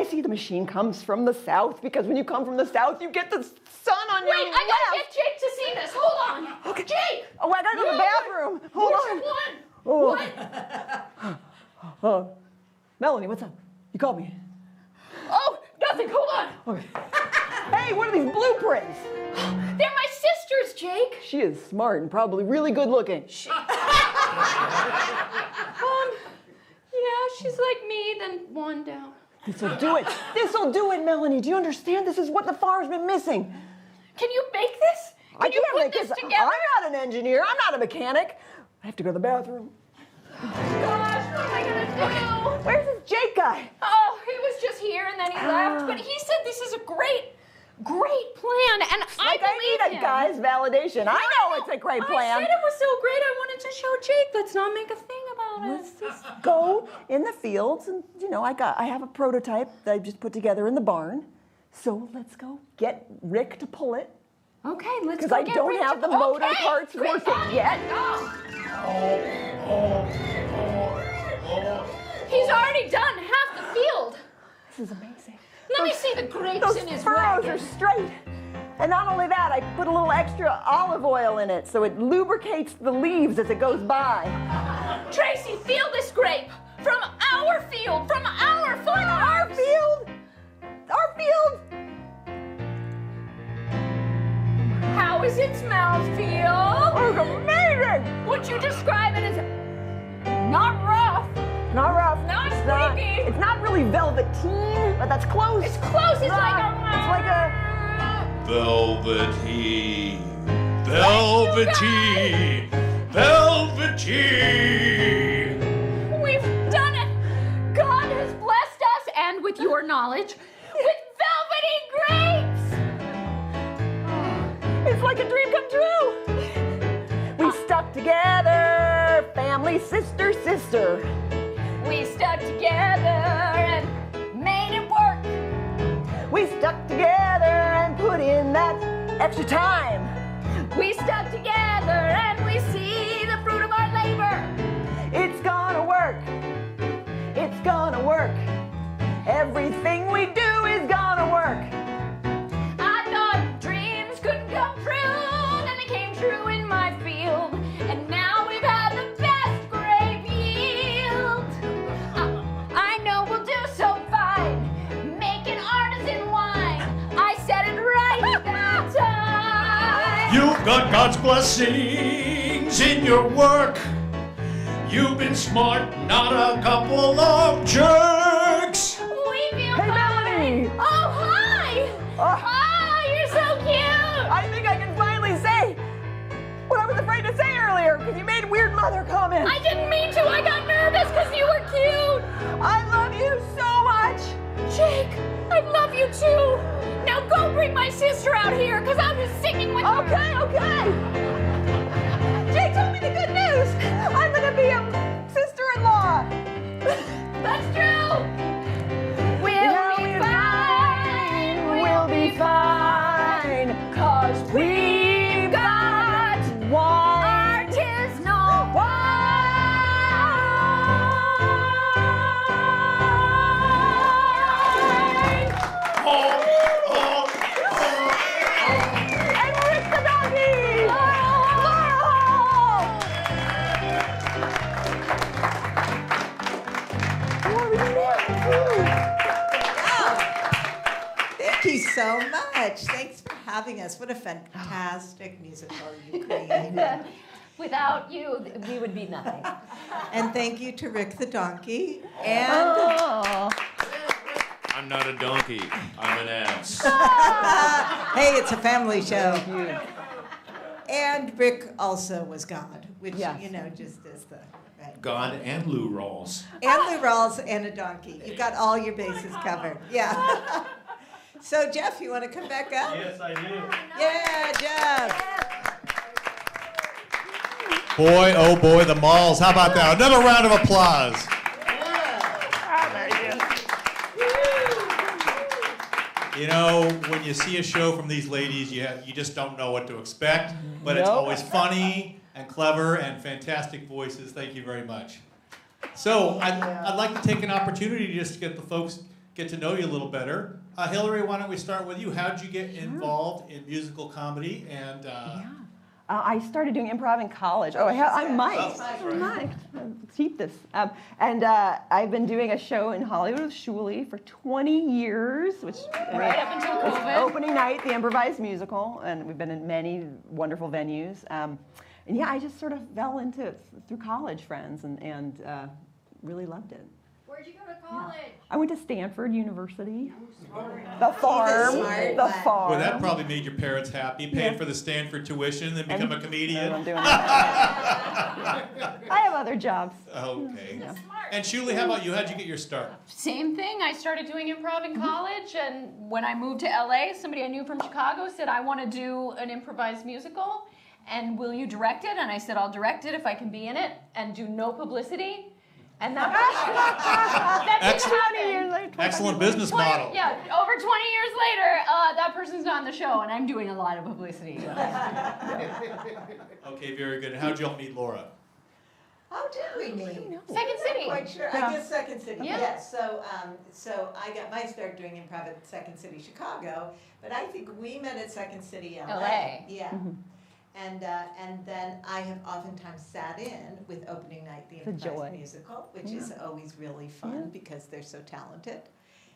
see the machine comes from the south, because when you come from the south, you get the sun on your Wait, left. I gotta get Jake to see this. Hold on. Okay. Jake! Oh, I gotta go to the bathroom. Hold on. Which one? Oh. Melanie, what's up? You called me. Oh, nothing. Hold on. Okay. Hey, what are these blueprints? They're my sisters, Jake. She is smart and probably really good looking. Yeah, she's like me, then one down. This'll do it. This'll do it, Melanie. Do you understand? This is what the farm's been missing. Can you make this? Can you put this together? I'm not an engineer. I'm not a mechanic. I have to go to the bathroom. Gosh, what am I gonna do? Where's this Jake guy? Oh, he was just here and then he left. But he said this is a great plan, and I believe need a guy's validation. I know it's a great plan. I said it was so great. I wanted to show Jake. Let's not make a thing about it. Let's just go in the fields, and I have a prototype that I just put together in the barn. So let's go get Rick to pull it. Okay, let's go. Because I don't have the motor parts working yet. He's already done half the field. This is amazing. Let me see the grapes Those in his furrows wagon. are straight. And not only that, I put a little extra olive oil in it so it lubricates the leaves as it goes by. Tracy, feel this grape from our field, from our farm. Our field? Our field? How is its mouth feel? Oh, it's amazing! Would you describe it as not rough? Not rough. Not squeaky. It's not really velveteen, but that's close. It's close. It's like a... Velvety. Velvety. Velvety. We've done it. God has blessed us, and with your knowledge, with velvety grapes. It's like a dream come true. We stuck together, family, sister, sister. We stuck together and made it work. We stuck together and put in that extra time. We stuck together and we see the fruit of our labor. It's gonna work. It's gonna work. Everything we do is gonna work. I thought dreams couldn't come true, then they came true in my field. And now we've had the best grape yield. I know we'll do so fine, making artisan wine. I said it right that time. You've got God's blessings in your work. You've been smart, not a couple of jerks. We feel Hey, fine. Melanie. Oh, hi. Hi, you're so cute. I think I can finally say what I was afraid to say earlier because you made weird mother comments. I didn't mean to. I got nervous because you were cute. I love you so much. Jake, I love you too. Now go bring my sister out here because I was singing with her. Okay. Jake told me the good news. I'm gonna be a sister-in-law. That's true. We'll be fine. 'Cause we've got wine. Artisanal wine. And Rick the doggy. Thank you so much. Thanks for having us. What a fantastic musical you created. Without you, we would be nothing. And thank you to Rick the donkey. And I'm not a donkey. I'm an ass. hey, it's a family show. And Rick also was God, which, just is the... Right. God and Lou Rawls. And Lou Rawls and a donkey. You've got all your bases covered. Yeah. So, Jeff, you want to come back up? Yes, I do. Yeah, Jeff. Boy, oh boy, the Molls. How about that? Another round of applause. You know, when you see a show from these ladies, you just don't know what to expect. But it's always funny and clever and fantastic voices. Thank you very much. So I'd like to take an opportunity just to get get to know you a little better. Hilary, why don't we start with you? How did you get involved in musical comedy? And I started doing improv in college. Oh, I'm Mike. Oh, that's right. Mike. Keep this. And I've been doing a show in Hollywood with Shulie for 20 years, which Right up until was COVID. opening night, the Improvised Musical, and we've been in many wonderful venues. And yeah, I just sort of fell into it through college friends and really loved it. Where'd you go to college? I went to Stanford University. The farm. smart The one. farm. well, that probably made your parents happy, paying for the Stanford tuition, then become a comedian. I'm doing that. I have other jobs. Okay. And Shulie, how about you? How'd you get your start? Same thing. I started doing improv in college, and when I moved to LA, somebody I knew from Chicago said, I want to do an improvised musical, and will you direct it? And I said, I'll direct it if I can be in it and do no publicity. And that didn't happen. Excellent business model. Yeah, over 20 years later, that person's not on the show, and I'm doing a lot of publicity. Okay, very good. And how'd y'all meet Laura? How did we meet? Second City. Quite sure. Yeah. I guess Second City. Yeah. Yes. So, so I got my start doing improv at Second City, Chicago. But I think we met at Second City, LA. Yeah. And then I have oftentimes sat in with opening night, the It's a Improvised joy. Musical, which is always really fun because they're so talented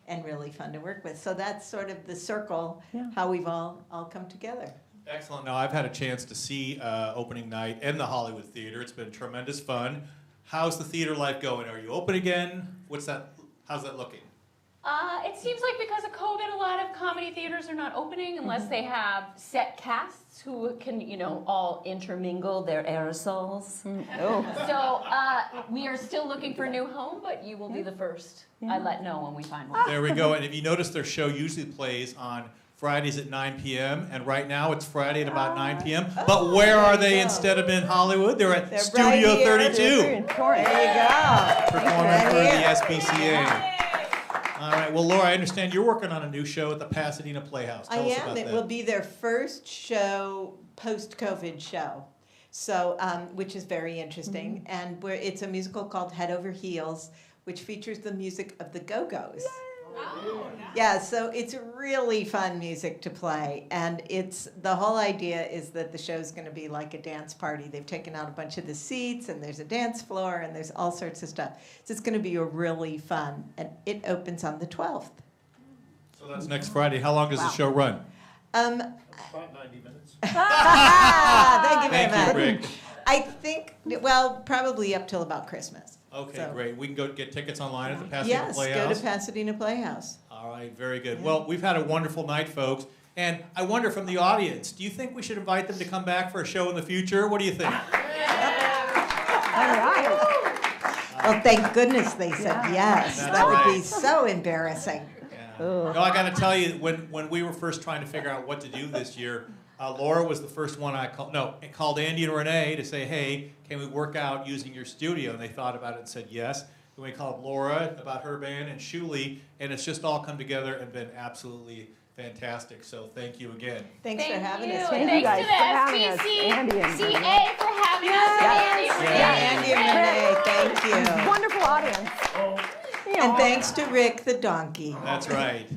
and really fun to work with. So that's sort of the circle, how we've all come together. Excellent. Now, I've had a chance to see opening night in the Hollywood Theater. It's been tremendous fun. How's the theater life going? Are you open again? How's that looking? It seems like because of COVID, a lot of comedy theaters are not opening unless they have set casts who can, all intermingle their aerosols. Oh. So we are still looking for a new home, but you will be the first. I let know when we find one. There we go. And if you notice, their show usually plays on Fridays at 9 p.m. And right now it's Friday at about 9 p.m. But where are they instead of in Hollywood? They're at Studio right here. 32. There you go. Performing for Right the here. SPCA. All right. Well, Laura, I understand you're working on a new show at the Pasadena Playhouse. Tell us about It that. will be their first show, post-COVID show, so which is very interesting. And it's a musical called Head Over Heels, which features the music of the Go-Go's. Yeah, so it's really fun music to play, and the whole idea is that the show's going to be like a dance party. They've taken out a bunch of the seats, and there's a dance floor, and there's all sorts of stuff. So it's going to be a really fun, and it opens on the 12th. So that's next Friday. How long does the show run? About 90 minutes. Thank you very Thank much. you, Rick. I think, probably up till about Christmas. Okay, So- great. We can go get tickets online at the Pasadena Yes, Playhouse. go to Pasadena Playhouse. All right, very good. Well, we've had a wonderful night, folks. And I wonder from the audience, do you think we should invite them to come back for a show in the future? What do you think? All right. Well, thank goodness they said yes. That's That would right. be so embarrassing. No, I got to tell you, when we were first trying to figure out what to do this year, Laura was the first one I called. No, I called Andy and Renee to say, hey, can we work out using your studio? And they thought about it and said yes. Then we called Laura about her band and Shulie, and it's just all come together and been absolutely fantastic. So thank you again. Thanks for having us. Thank Renee. you guys Thanks for having us, to the Andy and SPCA for having us. Andy and Renee, thank you. Wonderful audience. And thanks to Rick the donkey. That's right.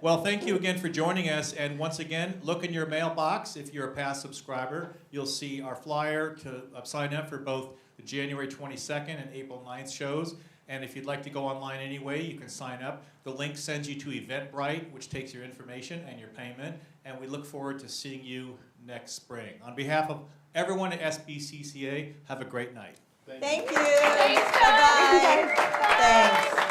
Well, thank you again for joining us. And once again, look in your mailbox. If you're a past subscriber, you'll see our flyer to sign up for both the January 22nd and April 9th shows. And if you'd like to go online anyway, you can sign up. The link sends you to Eventbrite, which takes your information and your payment. And we look forward to seeing you next spring. On behalf of everyone at SBCCA, have a great night. Thank you. Thanks, guys. Bye-bye. Thanks.